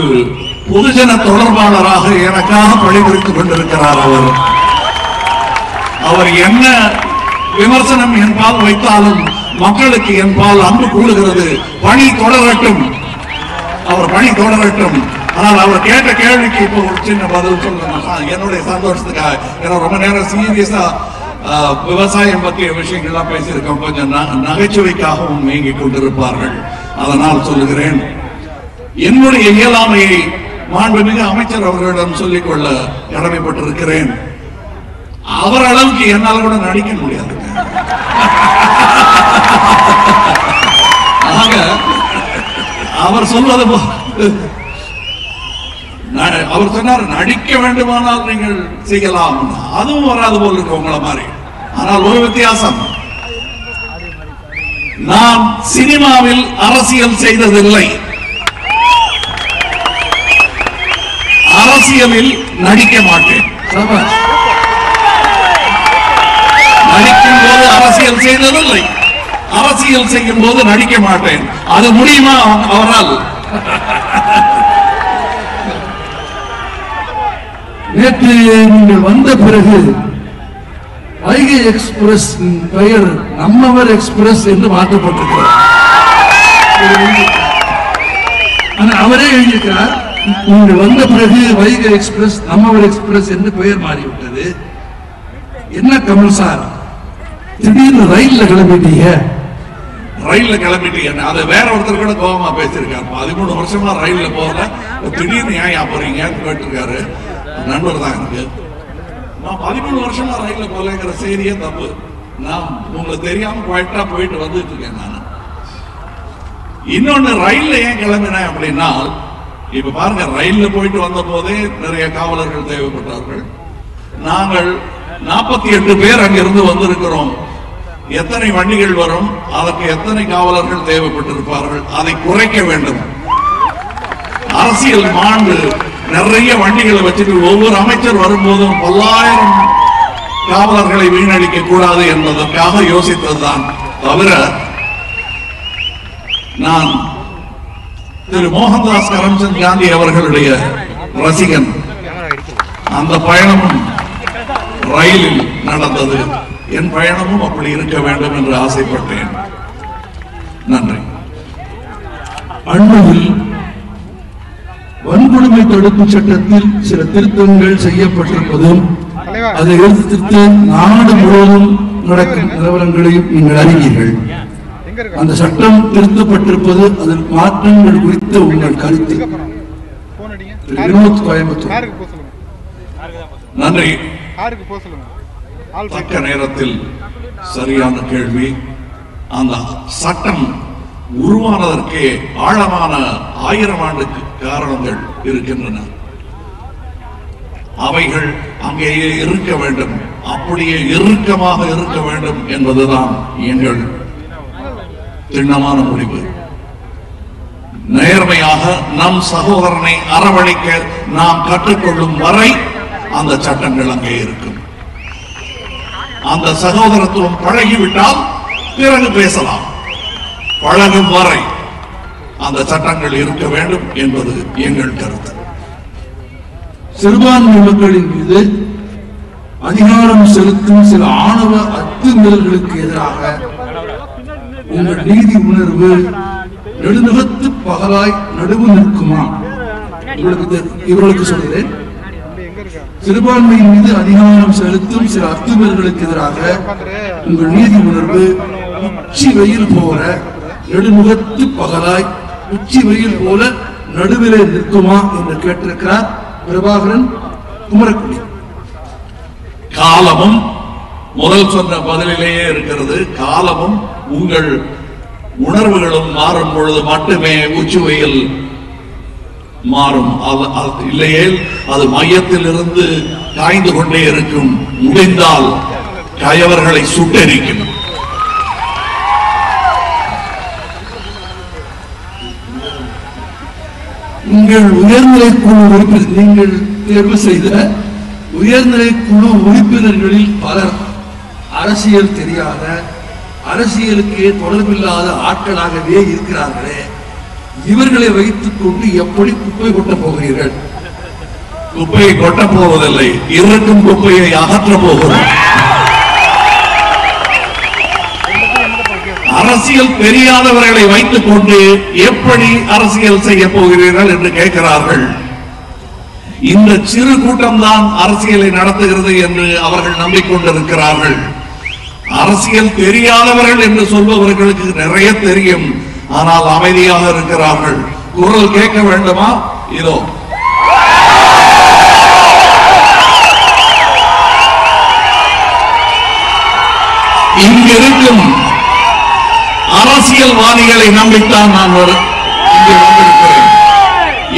பொதுஜன தொடர்பாளராக எனக்காக பணிபுரித்துக் கொண்டிருக்கிறார். அவர் என்ன விமர்சனம் என்பால் வைத்தாலும் மக்களுக்கு என்பால் அன்பு கூடுகிறது. பணி தொடரட்டும், அவர் பணி தொடரட்டும். ஆனால் அவர் கேட்ட கேள்விக்கு இப்போ ஒரு சின்ன பதில் சொல்லணும். என்னுடைய சந்தோஷத்துக்காக, ஏன்னா ரொம்ப நேரம் சீரியஸா விவசாயம் பற்றிய விஷயங்கள்லாம் பேசியிருக்கோம். கொஞ்சம் நகைச்சுவைக்காகவும் நீங்கிக் கொண்டிருப்பார்கள். அதனால் சொல்லுகிறேன், என்னுடைய இயலாமையை மாண்புமிகு அமைச்சர் அவர்களிடம் சொல்லிக் கொள்ள கடமைப்பட்டிருக்கிறேன். அவர் அளவுக்கு என்னால் கூட நடிக்க முடியாது. ஆக அவர் சொல்வது அவர் சொன்னார், நடிக்க வேண்டுமானால் நீங்கள் செய்யலாம், அதுவும் வராது போல் இருக்கு உங்களை மாதிரி. ஆனால் ஒரு வித்தியாசம், நான் சினிமாவில் அரசியல் செய்ததில்லை, அரசியலில் நடிக்க மாட்டேன். நடிக்கும் போது அரசியல் செய்ததில்லை, அரசியல் செய்யும் போது நடிக்க மாட்டேன். அது முடியுமா அவரால்? நேற்று நீங்கள் வந்த பிறகு வைகை எக்ஸ்பிரஸ் பெயர் நம்மவர் எக்ஸ்பிரஸ் என்று மாற்றப்பட்டிருக்கிறார். அவரே எழுதியிருக்கிறார், நீங்கள் வந்த பிறகு வைகை எக்ஸ்பிரஸ் நம்மவர் எக்ஸ்பிரஸ் என்று பெயர் மாறிவிட்டது. என்ன கமல் சார், திடீர்னு ரயில்ல கிளம்பிட்டீங்க? ரயில்ல கிளம்பிட்டீங்க, அது வேற ஒருத்தர் கூட கோபமா பேசியிருக்காரு. 13 வருஷமா ரயில்ல போறல, திடீர்னு ஏன் போறீங்கன்னு கேட்டிருக்காரு. நண்பர் தான் எனக்கு. நான் 13 வருஷமா ரயில்ல போலங்கிற செய்தியே தப்பு. நான் உங்களுக்கு தெரியாம குவாய்ட்டா போயிட்டு வந்துட்டு இருக்கேன். நான் இன்னொன்னு, ரயில்ல ஏன் கிளம்பினேன் அப்படின்னா, இப்ப பாருங்க, ரயில்ல போயிட்டு வந்த போதே நிறைய காவலர்கள் தேவைப்பட்டார்கள். நாங்கள் 48 பேர் அங்கிருந்து வந்திருக்கிறோம். எத்தனை வண்டிகள் வரும், அதற்கு எத்தனை காவலர்கள் தேவைப்பட்டிருப்பார்கள், அதை குறைக்க வேண்டும். அரசியல் மாண்டு நிறைய வண்டிகளை வச்சுட்டு ஒவ்வொரு அமைச்சர் வரும்போதும் 1000 காவலர்களை வீணடிக்க கூடாது என்பதற்காக யோசித்ததுதான் தவிர, நான் திரு மோகன்தாஸ் கரம்சந்த் காந்தி அவர்களுடைய ரசிகன். அந்த பயணமும் ரயிலில் நடந்தது. என் பயணமும் அப்படி இருக்க வேண்டும் என்று ஆசைப்பட்டேன். நன்றி. அண்மையில் வன்கொடுமை தடுப்பு சட்டத்தில் சில திருத்தங்கள் செய்யப்பட்டிருப்பதும் அதை எதிர்த்து நாடு முழுவதும் நடக்கும் நிலவரங்களையும் நீங்கள் அறிவீர்கள். அந்த சட்டம் திருத்தப்பட்டிருப்பது, அதன் மாற்றங்கள் குறித்த உங்கள் கருத்து. வினோத், கோயம்புத்தூர். நன்றி. தக்க நேரத்தில் சரியான கேள்வி. அந்த சட்டம் உருவானதற்கே ஆழமான 1000 ஆண்டுக்கு காரணங்கள் இருக்கின்றன. அவைகள் அங்கேயே இருக்க வேண்டும், அப்படியே இறுக்கமாக இருக்க வேண்டும் என்பதுதான் எங்கள் திண்ணமான முடிவு. நேர்மையாக நம் சகோதரனை அரவணைக்க நாம் கற்றுக்கொள்ளும் வரை அந்த சட்டங்கள் அங்கே இருக்கும். அந்த சகோதரத்துவம் பழகிவிட்டால் பிறகு பேசலாம். பழகும் வரை அந்த சட்டங்கள் இருக்க வேண்டும் என்பது எங்கள் கருத்து. சிறுபான்மை மக்களின் மீது அதிகாரம் செலுத்தும் சில ஆணவ அத்துமீறல்களுக்கு எதிராக உங்கள் நீதி உணர்வு நெடுநகத்து பகலாய் நடுவு நிற்குமா? இவர்களுக்கு சொல்கிறேன், சிறுபான்மையின் மீது அதிகாரம் செலுத்தும் சில அத்துமீறல்களுக்கு எதிராக உங்கள் நீதி உணர்வு உச்சி வெயில் போல நெடுமுகத்து பகலாய் உச்சி வெயில் போல நடுவிலே நிற்குமா என்று கேட்டிருக்கிறார் பிரபாகரன் குமரக்குடி. காலமும் முதல் சொன்ன பதிலிலேயே இருக்கிறது. காலமும் உங்கள் உணர்வுகளும் மாறும் பொழுது மட்டுமே உச்சி வெயில் மாறும். இல்லையே அது மையத்தில் இருந்து காய்ந்து கொண்டே இருக்கும். முடிந்தால் கயவர்களை சுட்டெரிக்கும். உங்கள் உயர்நிலை குழு உறுப்பினர், நீங்கள் தேர்வு செய்த உயர்நிலை குழு உறுப்பினர்களில் பலர் அரசியல் தெரியாத, அரசியலுக்கே தொடர்பில்லாத ஆட்களாகவே இருக்கிறார்களே. இவர்களை வைத்துக் கொண்டு எப்படி குப்பை கொட்டப் போகிறீர்கள்? குப்பையை கொட்டப் போவதில்லை, இருக்கும் குப்பையை அகற்றப் போகிறோம். அரசியல் தெரியாதவர்களை வைத்துக் கொண்டு எப்படி அரசியல் செய்ய போகிறீர்கள் என்று கேட்கிறார்கள். இந்த சிறு கூட்டம் தான் அரசியலை நடத்துகிறது என்று அவர்கள் நம்பிக்கொண்டிருக்கிறார்கள். அரசியல் தெரியாதவர்கள் என்று சொல்பவர்களுக்கு நிறைய தெரியும், ஆனால் அமைதியாக இருக்கிறார்கள். குரல் கேட்க வேண்டுமா? இதோ இங்கிருக்கும் அரசியல்வாதிகளை நம்பித்தான் நான் இங்கே வந்திருக்கிறேன்.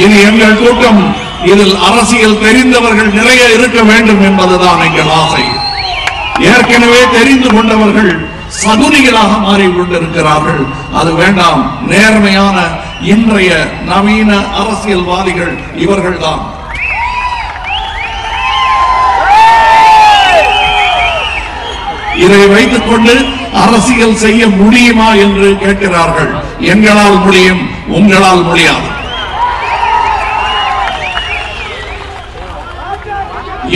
இது எங்கள் கூட்டம். இதில் அரசியல் தெரிந்தவர்கள் நிறைய இருக்க வேண்டும் என்பதுதான் எங்கள் ஆசை. ஏற்கனவே தெரிந்து கொண்டவர்கள் சகுனிகளாக மாறிக்கொண்டிருக்கிறார்கள். அது வேண்டாம். நேர்மையான இன்றைய நவீன அரசியல்வாதிகள் இவர்கள்தான். இதை வைத்துக் கொண்டு அரசியல் செய்ய முடியுமா என்று கேட்கிறார்கள். எங்களால் முடியும், உங்களால் முடியாது.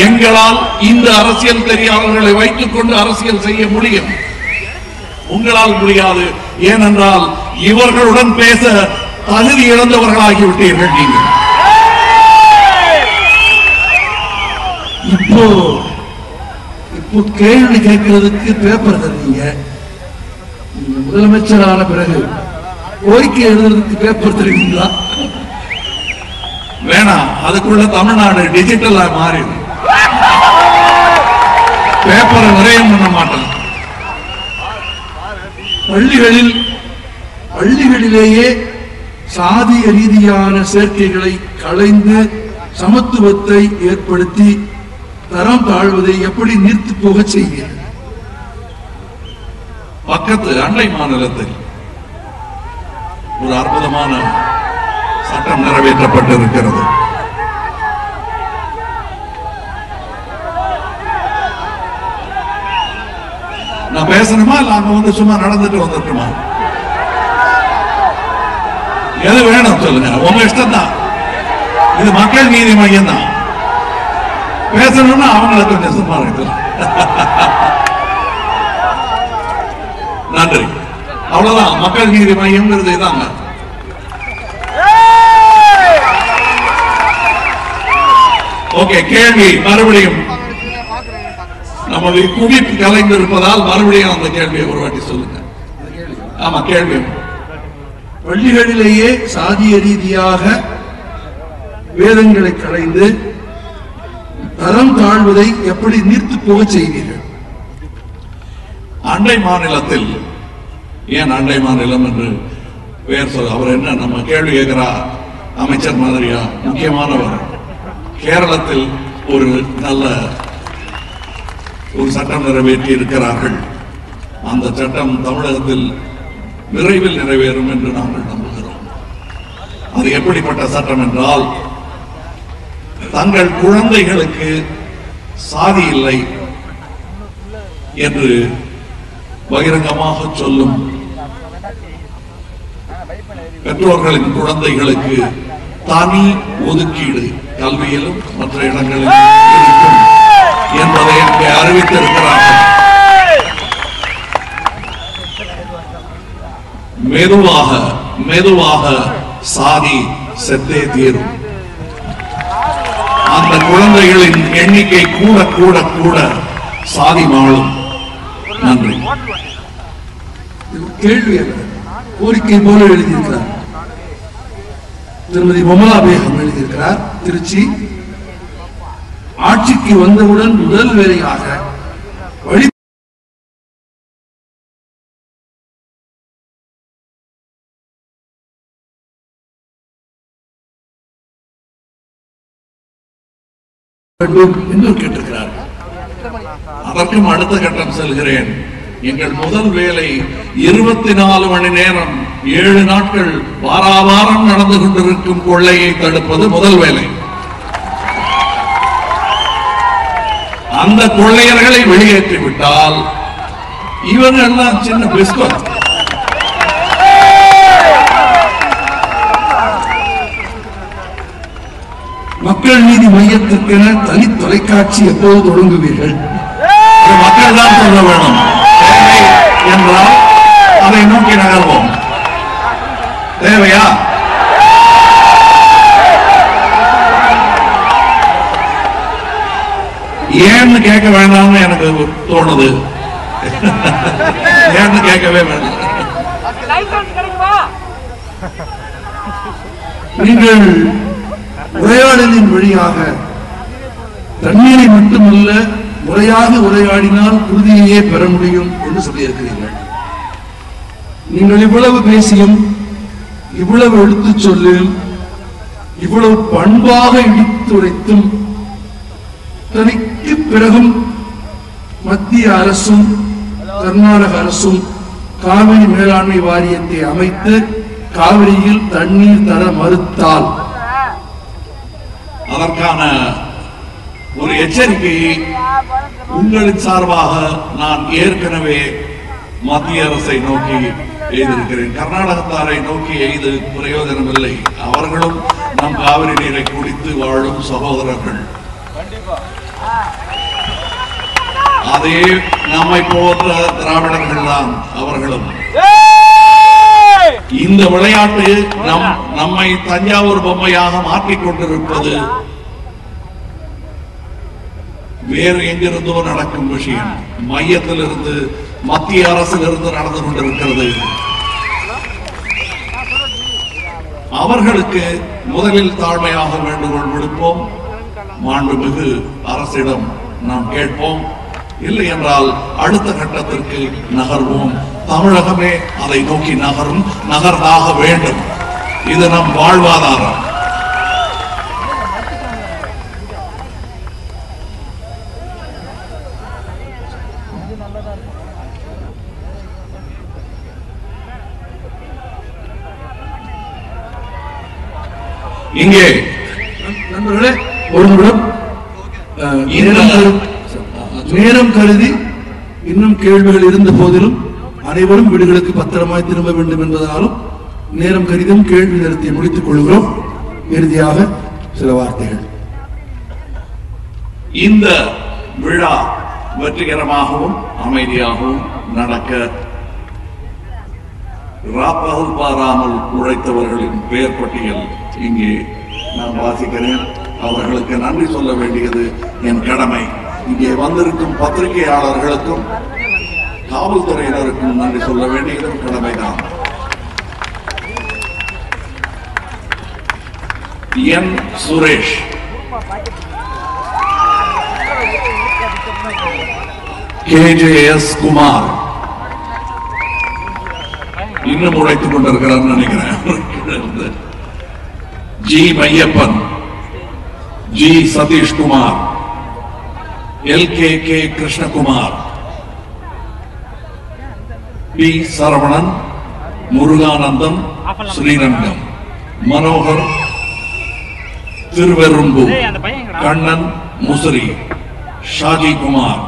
எங்களால் இந்த அரசியல் தெரியாதவர்களை வைத்துக் கொண்டு அரசியல் செய்ய முடியும், உங்களால் முடியாது. ஏனென்றால் இவர்களுடன் பேச தகுதி இழந்தவர்களாகிவிட்டீர்கள் நீங்கள். இப்போ கேள்வி கேட்கிறதுக்கு பேப்பர் தருவீங்க. முதலமைச்சரான பிறகு கோரிக்கை எழுதுறதுக்கு பேப்பர் தருவீங்களா? வேணாம். அதுக்குள்ள தமிழ்நாடு டிஜிட்டலா மாறி பேப்பரை விரயம் பண்ண மாட்டோம். பள்ளிகளிலேயே சாதிய ரீதியான சேர்க்கைகளை களைந்து சமத்துவத்தை ஏற்படுத்தி தரம் தாழ்வதை எப்படி நிறுத்தி போக செய்வீர்கள்? பக்கத்து அண்டை மாநிலத்தில் ஒரு அற்புதமான சட்டம் நிறைவேற்றப்பட்டிருக்கிறது. நான் பேசணுமா இல்ல அங்க வந்து சும்மா நடந்துட்டு வந்துட்டுமா? எது வேணும் சொல்லுங்க, உங்க இஷ்டம் தான். இது மக்கள் நீதி மையம் தான். பேசணும்னா அவங்களை கொஞ்சம் சும்மா இருக்கலாம். நன்றி. அவ்வளவுதான். மக்கள் நீதி மையம் இதாங்க. ஓகே, கேள்வி மறுபடியும் நம்முடைய குவிப்பு கலைந்திருப்பதால் மறுபடியும் அந்த கேள்வியை ஒரு வாட்டி சொல்லுங்க. ஆமா, கேள்வி. பள்ளிகளிலேயே சாதிய ரீதியாக வேதங்களை களைந்து தரம் தாழ்வதை எப்படி நிறுத்தி போக செய்வீர்கள்? அண்டை மாநிலத்தில், ஏன் அண்டை மாநிலம் என்று பெயர் சொல்ல, அவர் என்ன நம்ம கேள்வி கேட்கிறார் அமைச்சர் மாதிரியா? முக்கியமானவர். கேரளத்தில் ஒரு நல்ல ஒரு சட்டம் நிறைவேற்றி இருக்கிறார்கள். அந்த சட்டம் தமிழகத்தில் விரைவில் நிறைவேறும் என்று நாங்கள் நம்புகிறோம். அது எப்படிப்பட்ட சட்டம் என்றால், தங்கள் குழந்தைகளுக்கு சாதி இல்லை என்று பகிரங்கமாக சொல்லும் பெற்றோர்களின் குழந்தைகளுக்கு தனி ஒதுக்கீடு கல்வியிலும் மற்ற இடங்களிலும் இருக்கும் என்பதை இங்கே அறிவித்திருக்கிறார்கள். மெதுவாக மெதுவாக சாதி செத்தே தீரும். அந்த குழந்தைகளின் எண்ணிக்கை கூட கூட கூட சாதி மாளும். நன்றி. கேள்வி கோரிக்கை போல எழுதியிருக்கிறார் திருமதி மமதா பேகம் எழுதியிருக்கிறார். திருச்சி ஆட்சிக்கு வந்தவுடன் முதல் வேலையாக வழி என்று கேட்டிருக்கிறார். அதற்கும் அடுத்த கட்டம் செல்கிறேன். எங்கள் முதல் வேலை 24 மணி நேரம் 7 நாட்கள் வாராவாரம் நடந்து கொண்டிருக்கும் கொள்ளையை தடுப்பது முதல் வேலை. அந்த கொள்ளையர்களை வெளியேற்றிவிட்டால் இவங்க எல்லாம் சின்ன பிஸ்கட். மக்கள் நீதி மையத்திற்கென தனி தொலைக்காட்சி எப்போது தொடங்குவீர்கள்? மக்கள் தான் சொல்ல வேணும். தேவை என்றால் அதை நோக்கி நகர்வோம். தேவையா? ஏன்னு கேட்க வேண்டாம்னு எனக்கு தோணுது. ஏன்னு கேட்கவே வேண்டாம். நீங்கள் உரையாடலின் வழியாக தண்ணீரை மட்டுமல்ல முறையாக உரையாடினால் உறுதியையே பெற முடியும் என்று சொல்லியிருக்கிறீர்கள். நீங்கள் இவ்வளவு பேசியும் இவ்வளவு எடுத்துச் சொல்லியும் இவ்வளவு பண்பாக இடித்துரைத்தும் தனிக்கு பிறகும் மத்திய அரசும் கர்நாடக அரசும் காவிரி மேலாண்மை வாரியத்தை அமைத்து காவிரியில் தண்ணீர் தர மறுத்தால் அதற்கான ஒரு எச்சரிக்கையை உங்களின் சார்பாக நான் ஏற்கனவே மத்திய அரசை நோக்கி எய்திருக்கிறேன். கர்நாடகத்தாரை நோக்கி எய்து பிரயோஜனமில்லை. அவர்களும் நம் காவிரி நீரை குடித்து வாழும் சகோதரர்கள். அதே நம்மை போன்ற திராவிடர்கள் தான் அவர்களும். இந்த விளையாட்டு நம்மை தஞ்சாவூர் பொம்மையாக மாற்றிக் கொண்டிருப்பது வேறு எங்கிருந்தோ நடக்கும் விஷயம். மையத்திலிருந்து மத்திய அரசிலிருந்து நடந்து கொண்டிருக்கிறது. அவர்களுக்கு முதலில் தாழ்மையாக வேண்டுகோள் விடுப்போம். மாண்புமிகு அரசிடம் நாம் கேட்போம். இல்லை என்றால் அடுத்த கட்டத்திற்கு நகர்வோம். தமிழகமே அதை நோக்கி நகர்ந்தாக வேண்டும். இது நம் வாழ்வாதாரம். இங்கே நண்பர்களே ஒரு நிமிடம் நேரம் கருதி இன்னும் கேள்விகள் இருந்த போதிலும் அனைவரும் வீடுகளுக்கு பத்திரமாய் திரும்ப வேண்டும் என்பதனாலும் நேரம் கருதும் கேள்வி நேரத்தை முடித்துக் கொள்கிறோம். இறுதியாக சில வார்த்தைகள். இந்த விழா வெற்றிகரமாகவும் அமைதியாகவும் நடக்க ராப்பகல் பாராமல் உழைத்தவர்களின் பெயர் பட்டியல் இங்கே நான் வாசிக்கிறேன். அவர்களுக்கு நன்றி சொல்ல வேண்டியது என் கடமை. இங்கே வந்திருக்கும் பத்திரிகையாளர்களுக்கும் காவல்துறையினருக்கும் நன்றி சொல்ல வேண்டியது கடமைதான். என் சுரேஷ், KJS குமார் இன்னும் உழைத்துக் கொண்டிருக்கிறார் நினைக்கிறேன். G Maiyappan, G Sathishkumar, LKK Krishnakumar, P Saravanan, Muruganandam, Srirangam, Manohar, Thiruverumbur, Kannan, Musiri, Shaji Kumar,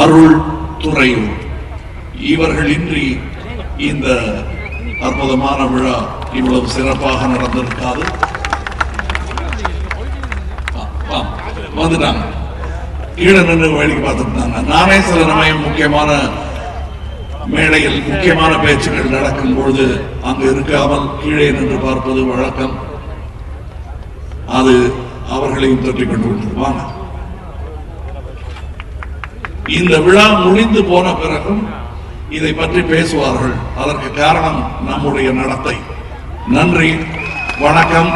Arul, Thuraiyur. இவர்களின்றி இந்த அற்புதமான விழா இவ்வளவு சிறப்பாக நடந்திருக்காது. வந்துட்டாங்க, கீழே நின்று வேடிக்கை பார்த்துட்டாங்க. நானே சில சமயம் முக்கியமான மேடையில் முக்கியமான பேச்சுகள் நடக்கும் பொழுது அங்கு இருக்காமல் கீழே நின்று பார்ப்பது வழக்கம். அது அவர்களையும் தொற்றிக் கொண்டு வாங்க. இந்த விழா முடிந்து போன பிறகும் இதை பற்றி பேசுவார்கள். அதற்கு காரணம் நம்முடைய நடத்தை. நன்றி, வணக்கம்.